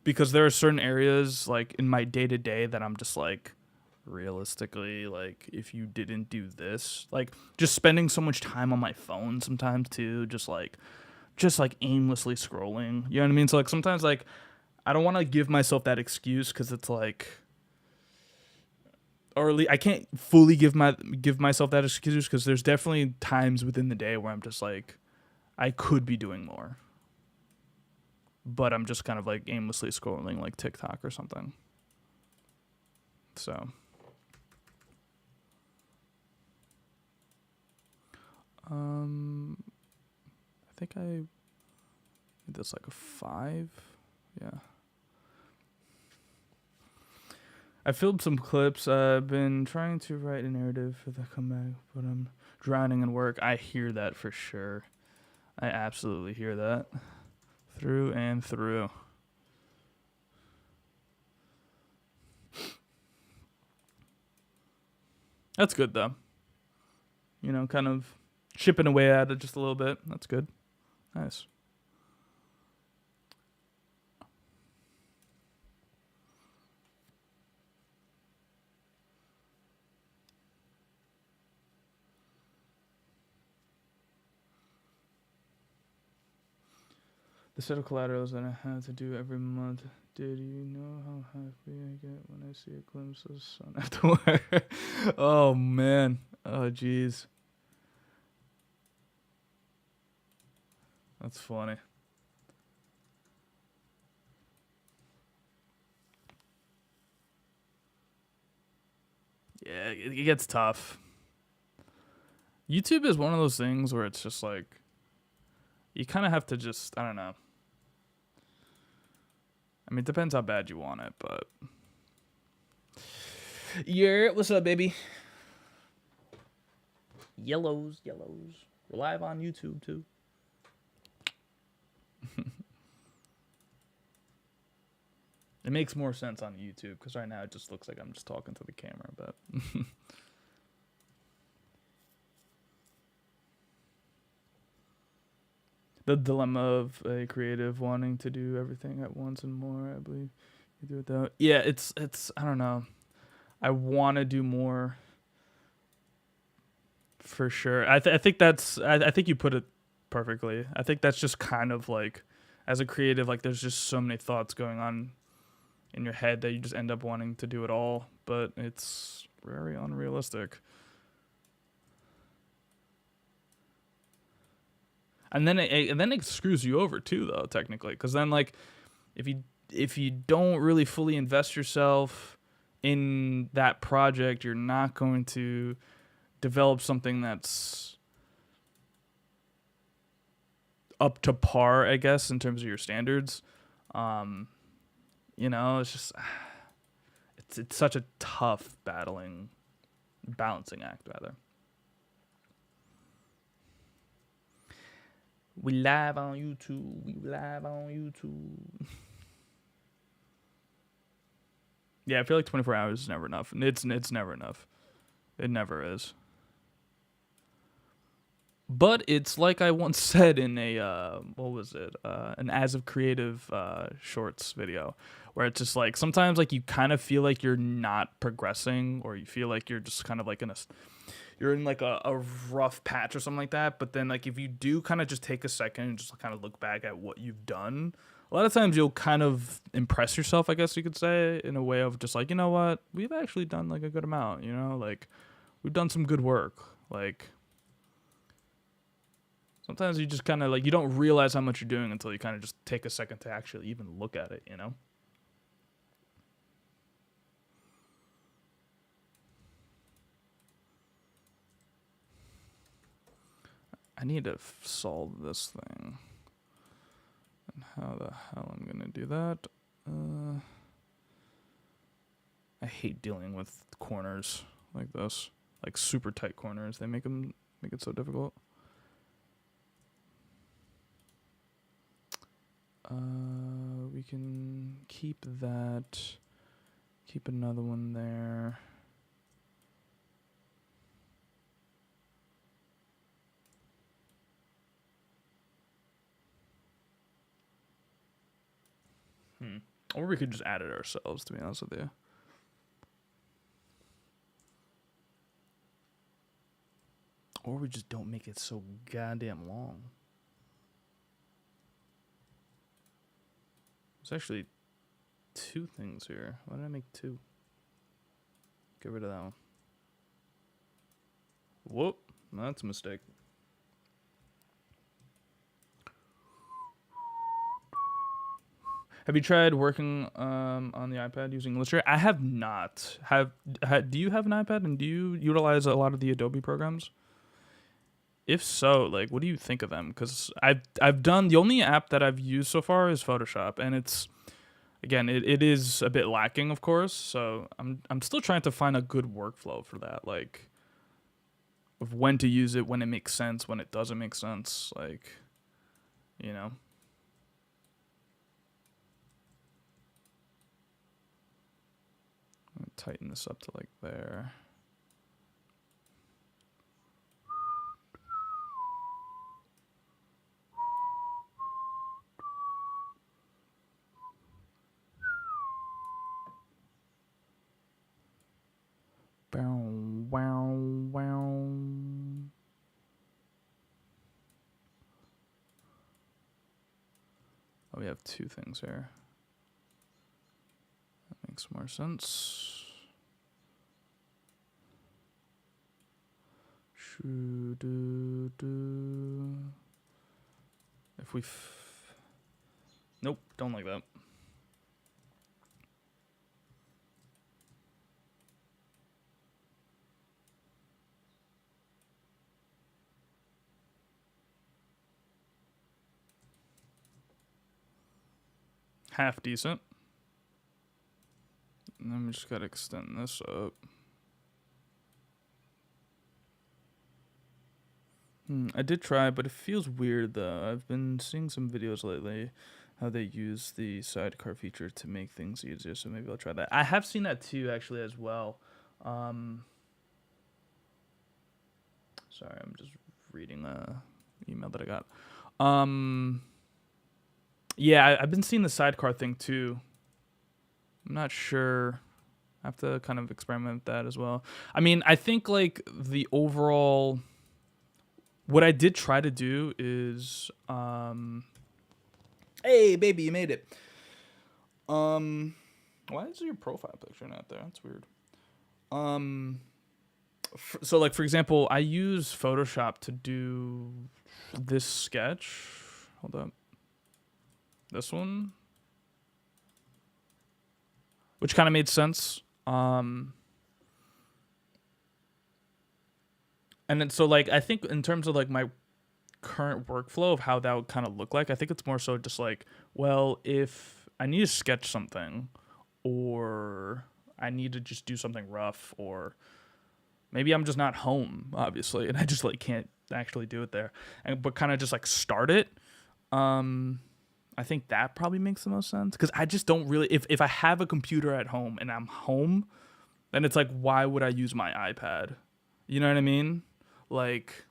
because there are certain areas like in my day-to-day that I'm just like, realistically, like if you didn't do this, like just spending so much time on my phone sometimes too, just like aimlessly scrolling, you know what I mean? So like sometimes like I don't want to give myself that excuse, because it's like, or at least I can't fully give myself that excuse, because there's definitely times within the day where I'm just like, I could be doing more, but I'm just kind of like aimlessly scrolling like TikTok or something. So I think I did this like a 5. Yeah. I filmed some clips. I've been trying to write a narrative for the comeback, but I'm drowning in work. I hear that for sure. I absolutely hear that. Through and through. That's good, though. You know, kind of chipping away at it just a little bit. That's good. Nice. The set of collaterals that I had to do every month. Did you know how happy I get when I see a glimpse of the sun after work? Oh, man. Oh, jeez. That's funny. Yeah, it gets tough. YouTube is one of those things where it's just like, you kind of have to just, I don't know. I mean, it depends how bad you want it, but. Yeah, what's up, baby? Yellows. We're live on YouTube, too. It makes more sense on YouTube, because right now it just looks like I'm just talking to the camera, but. The dilemma of a creative wanting to do everything at once and more, I believe you do it that. Yeah, it's I don't know. I want to do more, For sure. I think that's I think you put it perfectly. I think that's just kind of like, as a creative, like there's just so many thoughts going on in your head that you just end up wanting to do it all, but it's very unrealistic. And then it screws you over too, though, technically, because then like if you don't really fully invest yourself in that project, you're not going to develop something that's up to par, I guess, in terms of your standards. Um, it's just it's such a tough balancing act rather. We live on YouTube. We live on YouTube. Yeah, I feel like 24 hours is never enough. It's never enough. It never is. But it's like I once said in a what was it? An As of Creative shorts video, where it's just like sometimes like you kind of feel like you're not progressing, or you feel like you're just kind of like you're in like a rough patch or something like that. But then like if you do kind of just take a second and just kind of look back at what you've done, a lot of times you'll kind of impress yourself, I guess you could say, in a way of just like, you know what, we've actually done like a good amount, like we've done some good work. Like sometimes you just kind of like, you don't realize how much you're doing until you kind of just take a second to actually even look at it, I need to solve this thing. And how the hell I'm going to do that? I hate dealing with corners like this. Like super tight corners. They make it so difficult. We can keep that. Keep another one there. Or we could just add it ourselves, to be honest with you. Or we just don't make it so goddamn long. There's actually two things here. Why did I make two? Get rid of that one. Whoop. That's a mistake. Have you tried working on the iPad using Illustrator? I have not. Do you have an iPad, and do you utilize a lot of the Adobe programs? If so, like, what do you think of them? Because I've done, the only app that I've used so far is Photoshop, and it's, again, it is a bit lacking, of course. So I'm still trying to find a good workflow for that, like, of when to use it, when it makes sense, when it doesn't make sense, like, Tighten this up to like there. Bow, wow, wow. Oh, we have two things here. That makes more sense. If we nope, don't like that. Half decent. And then we just gotta extend this up. I did try, but it feels weird though. I've been seeing some videos lately how they use the sidecar feature to make things easier, so maybe I'll try that. I have seen that too, actually, as well. Sorry, I'm just reading a email that I got. Yeah, I've been seeing the sidecar thing too. I'm not sure. I have to kind of experiment with that as well. I mean, I think like the overall What I did try to do is, hey baby, you made it. Why is your profile picture not there? That's weird. So like for example, I use Photoshop to do this sketch. Hold up. This one, which kind of made sense. And then so like I think in terms of like my current workflow of how that would kind of look like, I think it's more so just like, well, if I need to sketch something, or I need to just do something rough, or maybe I'm just not home, obviously, and I just like can't actually do it there, but kind of just like start it. I think that probably makes the most sense because I just don't really. If I have a computer at home and I'm home, then it's like, why would I use my iPad? You know what I mean? Like,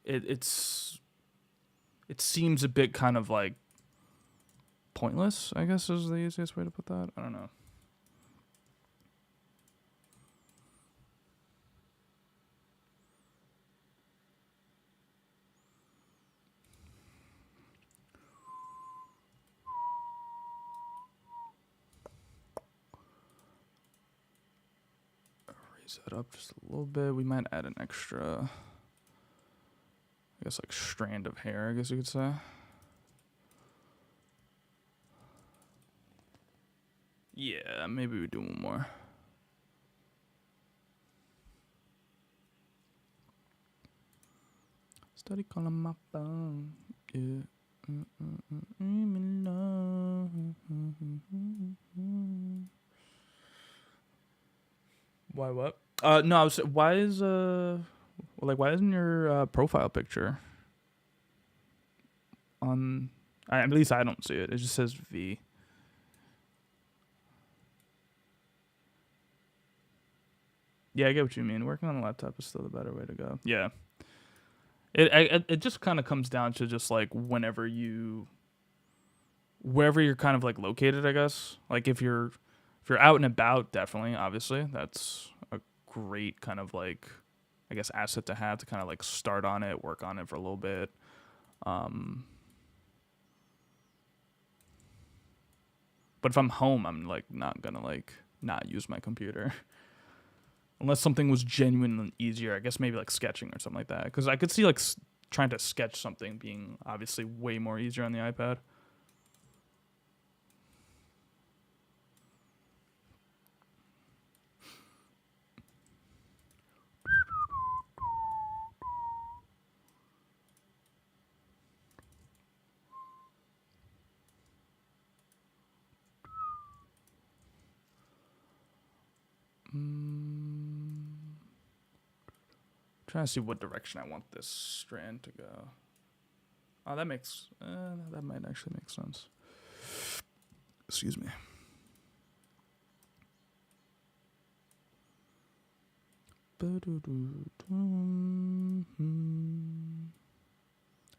it seems a bit kind of like pointless, I guess is the easiest way to put that. I don't know. Raise that up just a little bit. We might add an extra, I guess, like strand of hair, I guess you could say. Yeah, maybe we do one more. Study calling my phone. Yeah. Why what? No, I was. Why is why isn't your profile picture on? At least I don't see it. It just says V. Yeah, I get what you mean. Working on a laptop is still the better way to go. Yeah. It just kind of comes down to just like wherever you're kind of like located, I guess. Like if you're out and about, definitely, obviously, that's a great kind of like, I guess, asset to have to kind of like start on it, work on it for a little bit. But if I'm home, I'm like not gonna like not use my computer. Unless something was genuinely easier, I guess maybe like sketching or something like that. Because I could see like trying to sketch something being obviously way more easier on the iPad. Trying to see what direction I want this strand to go. Oh, that might actually make sense. Excuse me. I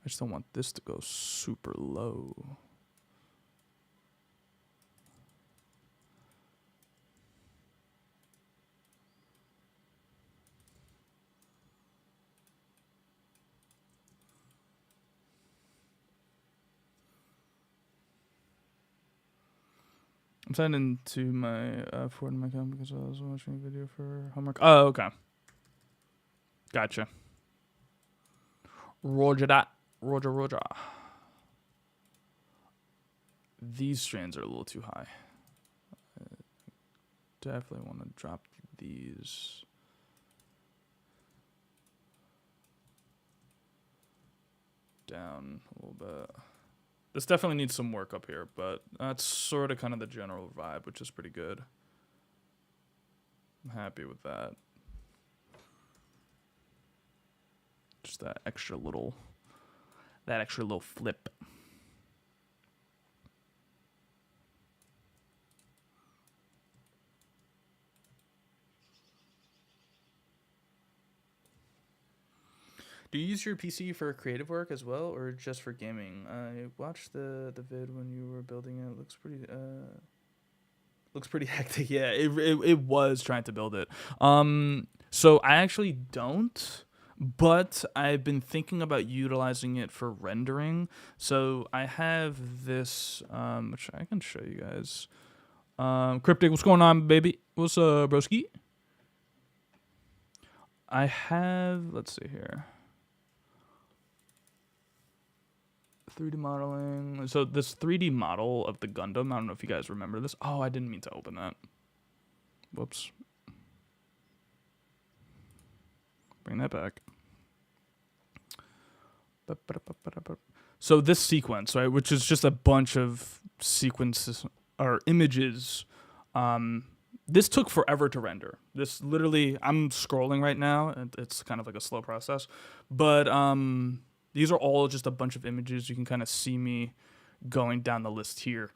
just don't want this to go super low. I'm signing into my Ford in my account because I was watching a video for homework. Oh, okay. Gotcha. Roger that. Roger. These strands are a little too high. I definitely want to drop these. Down a little bit. This definitely needs some work up here, but that's sort of kind of the general vibe, which is pretty good. I'm happy with that. Just that extra little flip. Do you use your PC for creative work as well, or just for gaming? I watched the vid when you were building it. It looks pretty hectic. Yeah, it was trying to build it. So I actually don't. but I've been thinking about utilizing it for rendering. So I have this, which I can show you guys. Cryptic, what's going on, baby? What's up, broski? I have, let's see here. 3D modeling. So this 3D model of the Gundam, I don't know if you guys remember this. Oh, I didn't mean to open that. Whoops. Bring that back. So this sequence, right, which is just a bunch of sequences or images, this took forever to render. This literally, I'm scrolling right now, and it's kind of like a slow process, but these are all just a bunch of images. You can kind of see me going down the list here.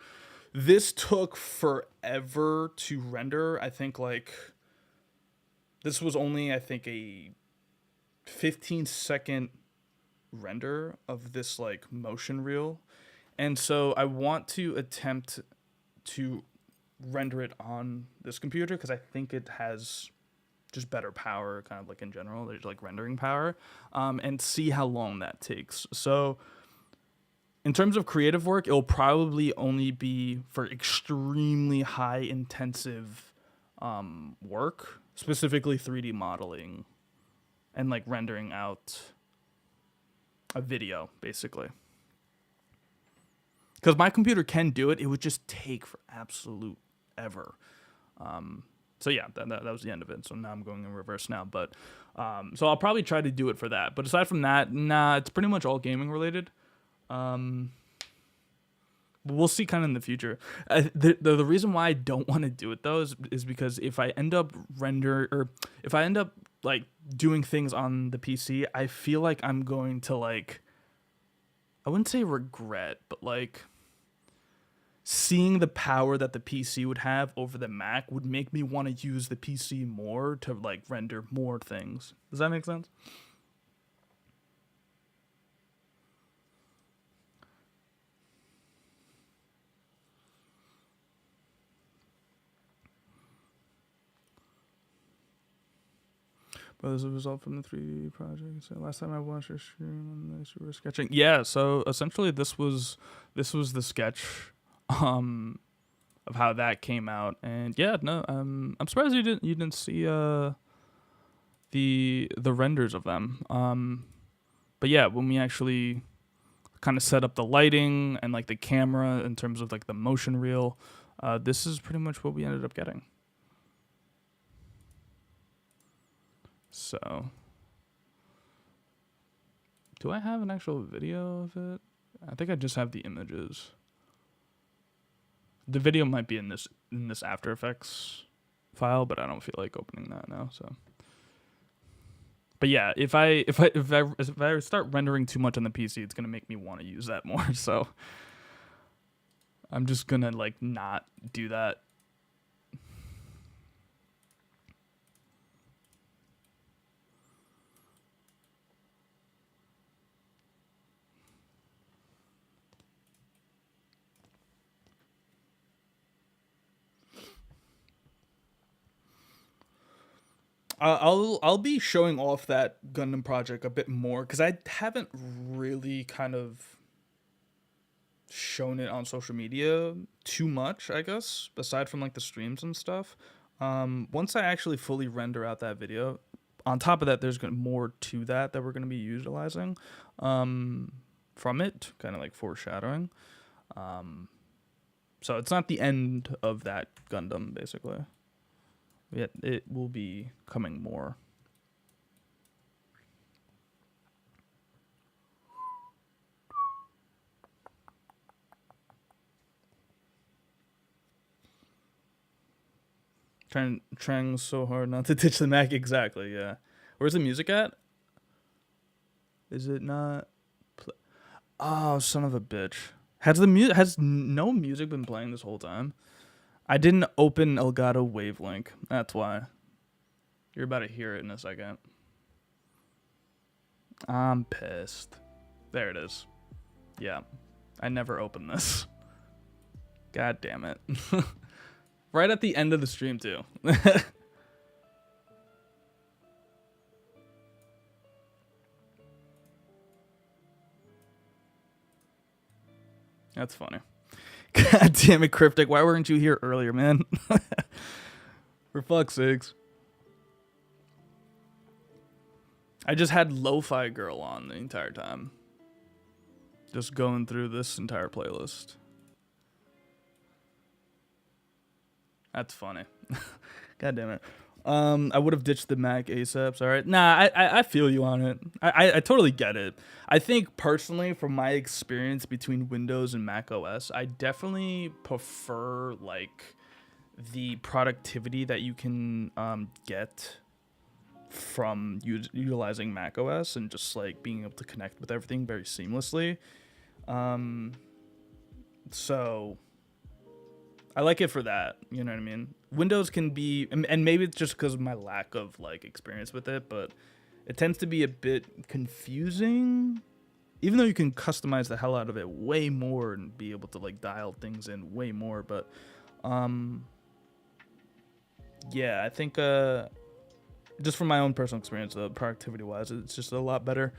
This took forever to render. I think like this was only, I think, a 15-second render of this like motion reel. And so I want to attempt to render it on this computer because I think it has just better power, kind of like in general. There's like rendering power, and see how long that takes. So in terms of creative work, it'll probably only be for extremely high intensive work, specifically 3D modeling and like rendering out a video, basically. Because my computer can do it, it would just take for absolute ever. So yeah, that was the end of it. So now I'm going in reverse now, but so I'll probably try to do it for that. But aside from that, nah, it's pretty much all gaming related. We'll see kind of in the future. The reason why I don't want to do it though is because if I end up like doing things on the PC, I feel like I'm going to like, I wouldn't say regret, but like seeing the power that the PC would have over the Mac would make me want to use the PC more to like render more things. Does that make sense? But as a result from the 3D project, so last time I watched your stream, you were sketching. Yeah, so essentially this was the sketch, of how that came out, and yeah, no, I'm surprised you didn't see the renders of them. But yeah, when we actually kind of set up the lighting and like the camera in terms of like the motion reel, this is pretty much what we ended up getting. So, do I have an actual video of it? I think I just have the images. The video might be in this After Effects file, but I don't feel like opening that now. So, but yeah, if I start rendering too much on the PC, it's gonna make me want to use that more. So, I'm just gonna like not do that. I'll be showing off that Gundam project a bit more because I haven't really kind of shown it on social media too much, I guess, aside from like the streams and stuff. Once I actually fully render out that video, on top of that, there's more to that we're going to be utilizing from it, kind of like foreshadowing. So it's not the end of that Gundam, basically. It will be coming more. Trying so hard not to ditch the Mac. Exactly, yeah. Where's the music at? Is it not? Oh, son of a bitch. Has no music been playing this whole time? I didn't open Elgato Wavelink. That's why. You're about to hear it in a second. I'm pissed. There it is. Yeah. I never opened this. God damn it. Right at the end of the stream, too. That's funny. God damn it, Cryptic. Why weren't you here earlier, man? For fuck's sakes. I just had Lo-Fi Girl on the entire time. Just going through this entire playlist. That's funny. God damn it. I would have ditched the Mac ASAP. All right. Nah, I feel you on it. I totally get it. I think personally, from my experience between Windows and Mac OS, I definitely prefer like the productivity that you can get from utilizing Mac OS and just like being able to connect with everything very seamlessly. So I like it for that, you know what I mean? Windows can be, and maybe it's just because of my lack of like experience with it, but it tends to be a bit confusing, even though you can customize the hell out of it way more and be able to like dial things in way more. But yeah, I think just from my own personal experience, productivity wise, it's just a lot better.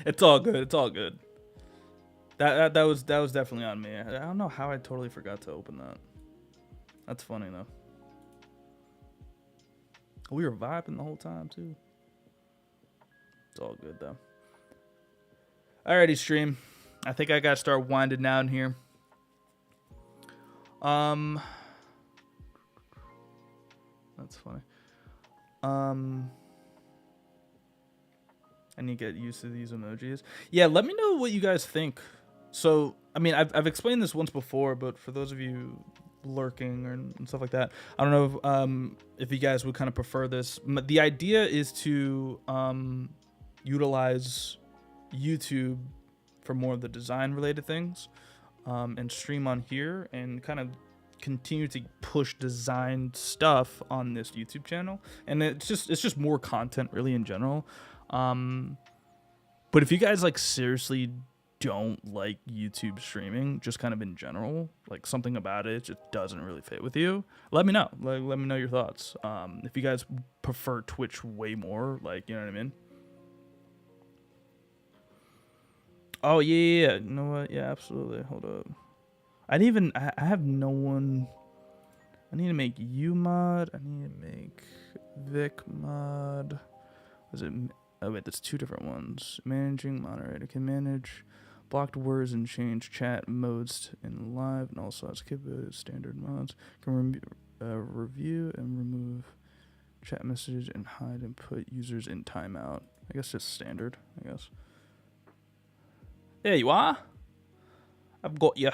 It's all good. It's all good. That was definitely on me. I don't know how I totally forgot to open that. That's funny though. We were vibing the whole time too. It's all good though. Alrighty, stream. I think I gotta start winding down here. That's funny. I need to get used to these emojis. Yeah, let me know what you guys think. So, I mean, I've explained this once before, but for those of you lurking and stuff like that, I don't know if you guys would kind of prefer this. The idea is to utilize YouTube for more of the design related things and stream on here and kind of continue to push design stuff on this YouTube channel. And it's just more content really in general. But if you guys like seriously don't like YouTube streaming, just kind of in general, like something about it just doesn't really fit with you, let me know. Like, let me know your thoughts. If you guys prefer Twitch way more, like, you know what I mean? Oh yeah. You know what? Yeah, absolutely. Hold up. I have no one. I need to make Umod. I need to make VicMod. Was it? Oh wait, there's two different ones. Managing moderator can manage blocked words and change chat modes in live, and also has capability standard mods. Can review and remove chat messages and hide and put users in timeout. I guess just standard. I guess. There you are. I've got you.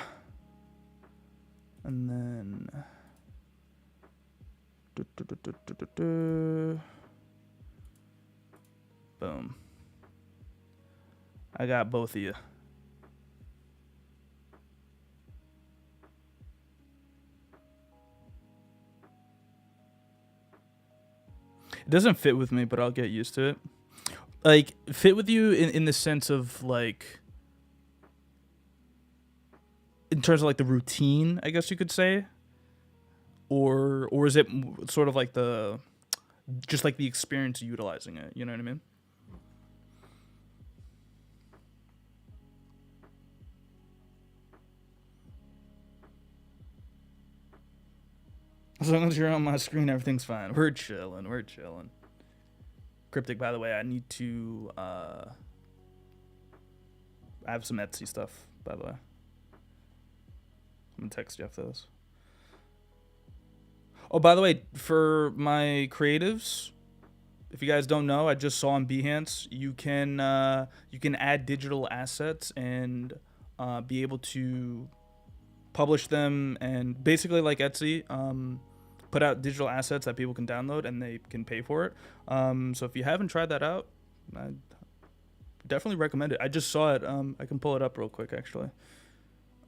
And then. Boom. I got both of you. It doesn't fit with me, but I'll get used to it. Like, fit with you in the sense of, like, in terms of, like, the routine, I guess you could say? Or is it sort of like just like the experience of utilizing it, you know what I mean? As long as you're on my screen, everything's fine. We're chilling. Cryptic, by the way, I need to I have some Etsy stuff, by the way. I'm gonna text you after this. Oh, by the way, for my creatives, if you guys don't know, I just saw on Behance, you can add digital assets and be able to publish them, and basically like Etsy, put out digital assets that people can download and they can pay for it. So if you haven't tried that out, I definitely recommend it. I just saw it. I can pull it up real quick actually.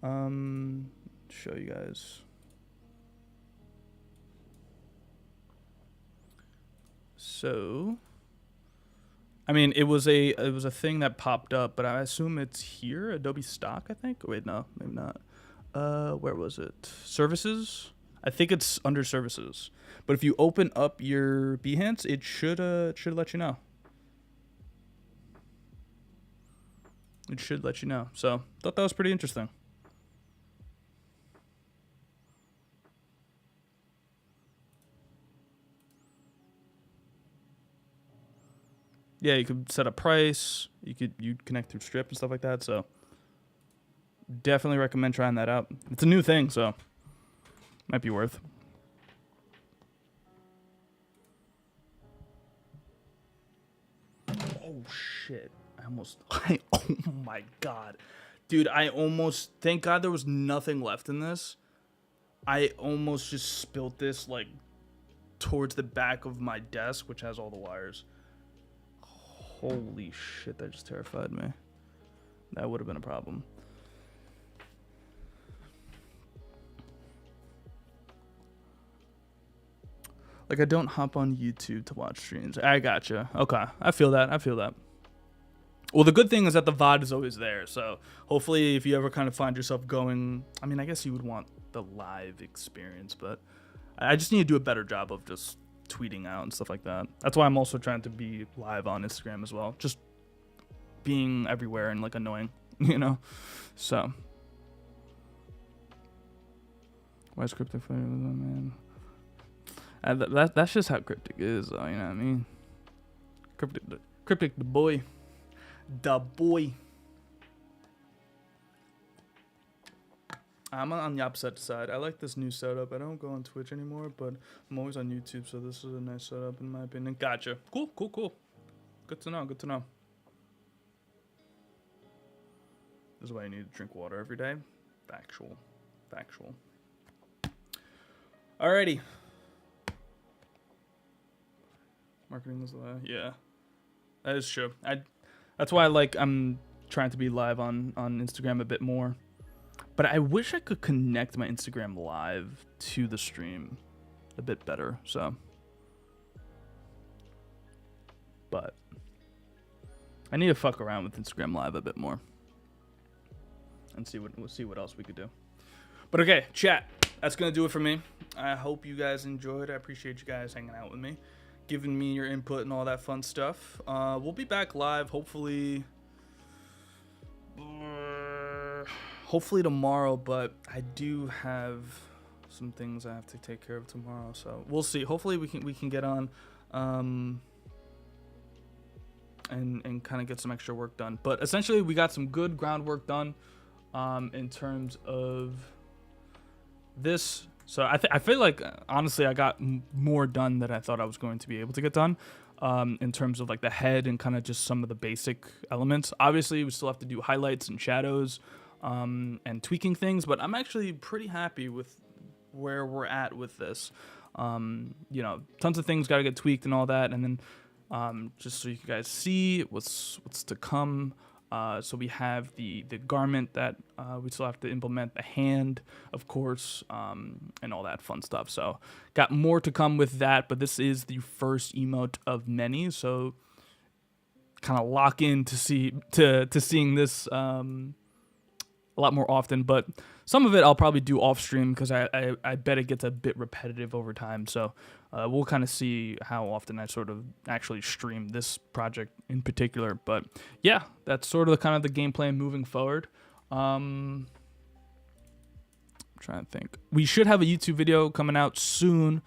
Show you guys. So, I mean, it was a thing that popped up, but I assume it's here, Adobe Stock, I think. Wait, no, maybe not. Where was it? Services. I think it's under services. But if you open up your Behance, it should let you know. It should let you know. So thought that was pretty interesting. Yeah, you could set a price. You connect through Strip and stuff like that. So definitely recommend trying that out. It's a new thing, so might be worth. Oh shit! Oh my god, dude! Thank God there was nothing left in this. I almost just spilt this like towards the back of my desk, which has all the wires. Holy shit, that just terrified me. That would have been a problem. Like, I don't hop on YouTube to watch streams. I gotcha. Okay, I feel that. Well, the good thing is that the VOD is always there. So hopefully if you ever kind of find yourself going, I mean, I guess you would want the live experience, but I just need to do a better job of just tweeting out and stuff like that. That's why I'm also trying to be live on Instagram as well. Just being everywhere and like annoying, you know? So. Why is Cryptic fighting with that, man? That's just how Cryptic is, though, you know what I mean? Cryptic the boy. The boy. I'm on the opposite side. I like this new setup. I don't go on Twitch anymore, but I'm always on YouTube, so this is a nice setup in my opinion. Gotcha. Cool. Good to know. This is why you need to drink water every day. Factual. Alrighty. Marketing is yeah. That is true. That's why I'm trying to be live on Instagram a bit more. But I wish I could connect my Instagram live to the stream a bit better. So, but I need to fuck around with Instagram Live a bit more and see what else we could do. But okay, chat. That's gonna do it for me. I hope you guys enjoyed. I appreciate you guys hanging out with me, giving me your input and all that fun stuff. We'll be back live hopefully tomorrow, but I do have some things I have to take care of tomorrow, so we'll see. Hopefully we can get on and kind of get some extra work done. But essentially we got some good groundwork done in terms of this. So I feel like honestly I got more done than I thought I was going to be able to get done in terms of like the head and kind of just some of the basic elements. Obviously we still have to do highlights and shadows and tweaking things, but I'm actually pretty happy with where we're at with this. You know, tons of things got to get tweaked and all that, and then just so you guys see what's to come. So we have the garment that we still have to implement, the hand, of course, and all that fun stuff. So got more to come with that, but this is the first emote of many. So kind of lock in to seeing this a lot more often, but some of it I'll probably do off stream because I bet it gets a bit repetitive over time. So we'll kind of see how often I sort of actually stream this project in particular. But yeah, that's sort of the game plan moving forward. I'm trying to think. We should have a YouTube video coming out soon,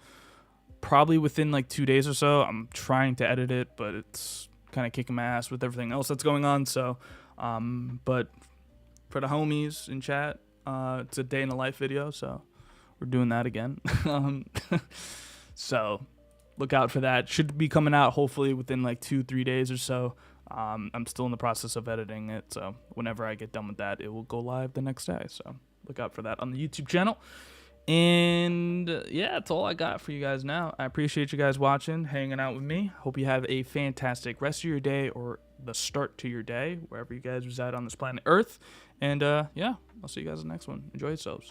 probably within like 2 days or so. I'm trying to edit it, but it's kind of kicking my ass with everything else that's going on. So, but for the homies in chat, it's a day in the life video, so we're doing that again. So look out for that. Should be coming out hopefully within like 2-3 days or so. I'm still in the process of editing it, so whenever I get done with that, it will go live the next day. So look out for that on the YouTube channel. And yeah, that's all I got for you guys now. I appreciate you guys watching, hanging out with me. Hope you have a fantastic rest of your day or the start to your day, wherever you guys reside on this planet Earth. And yeah, I'll see you guys in the next one. Enjoy yourselves.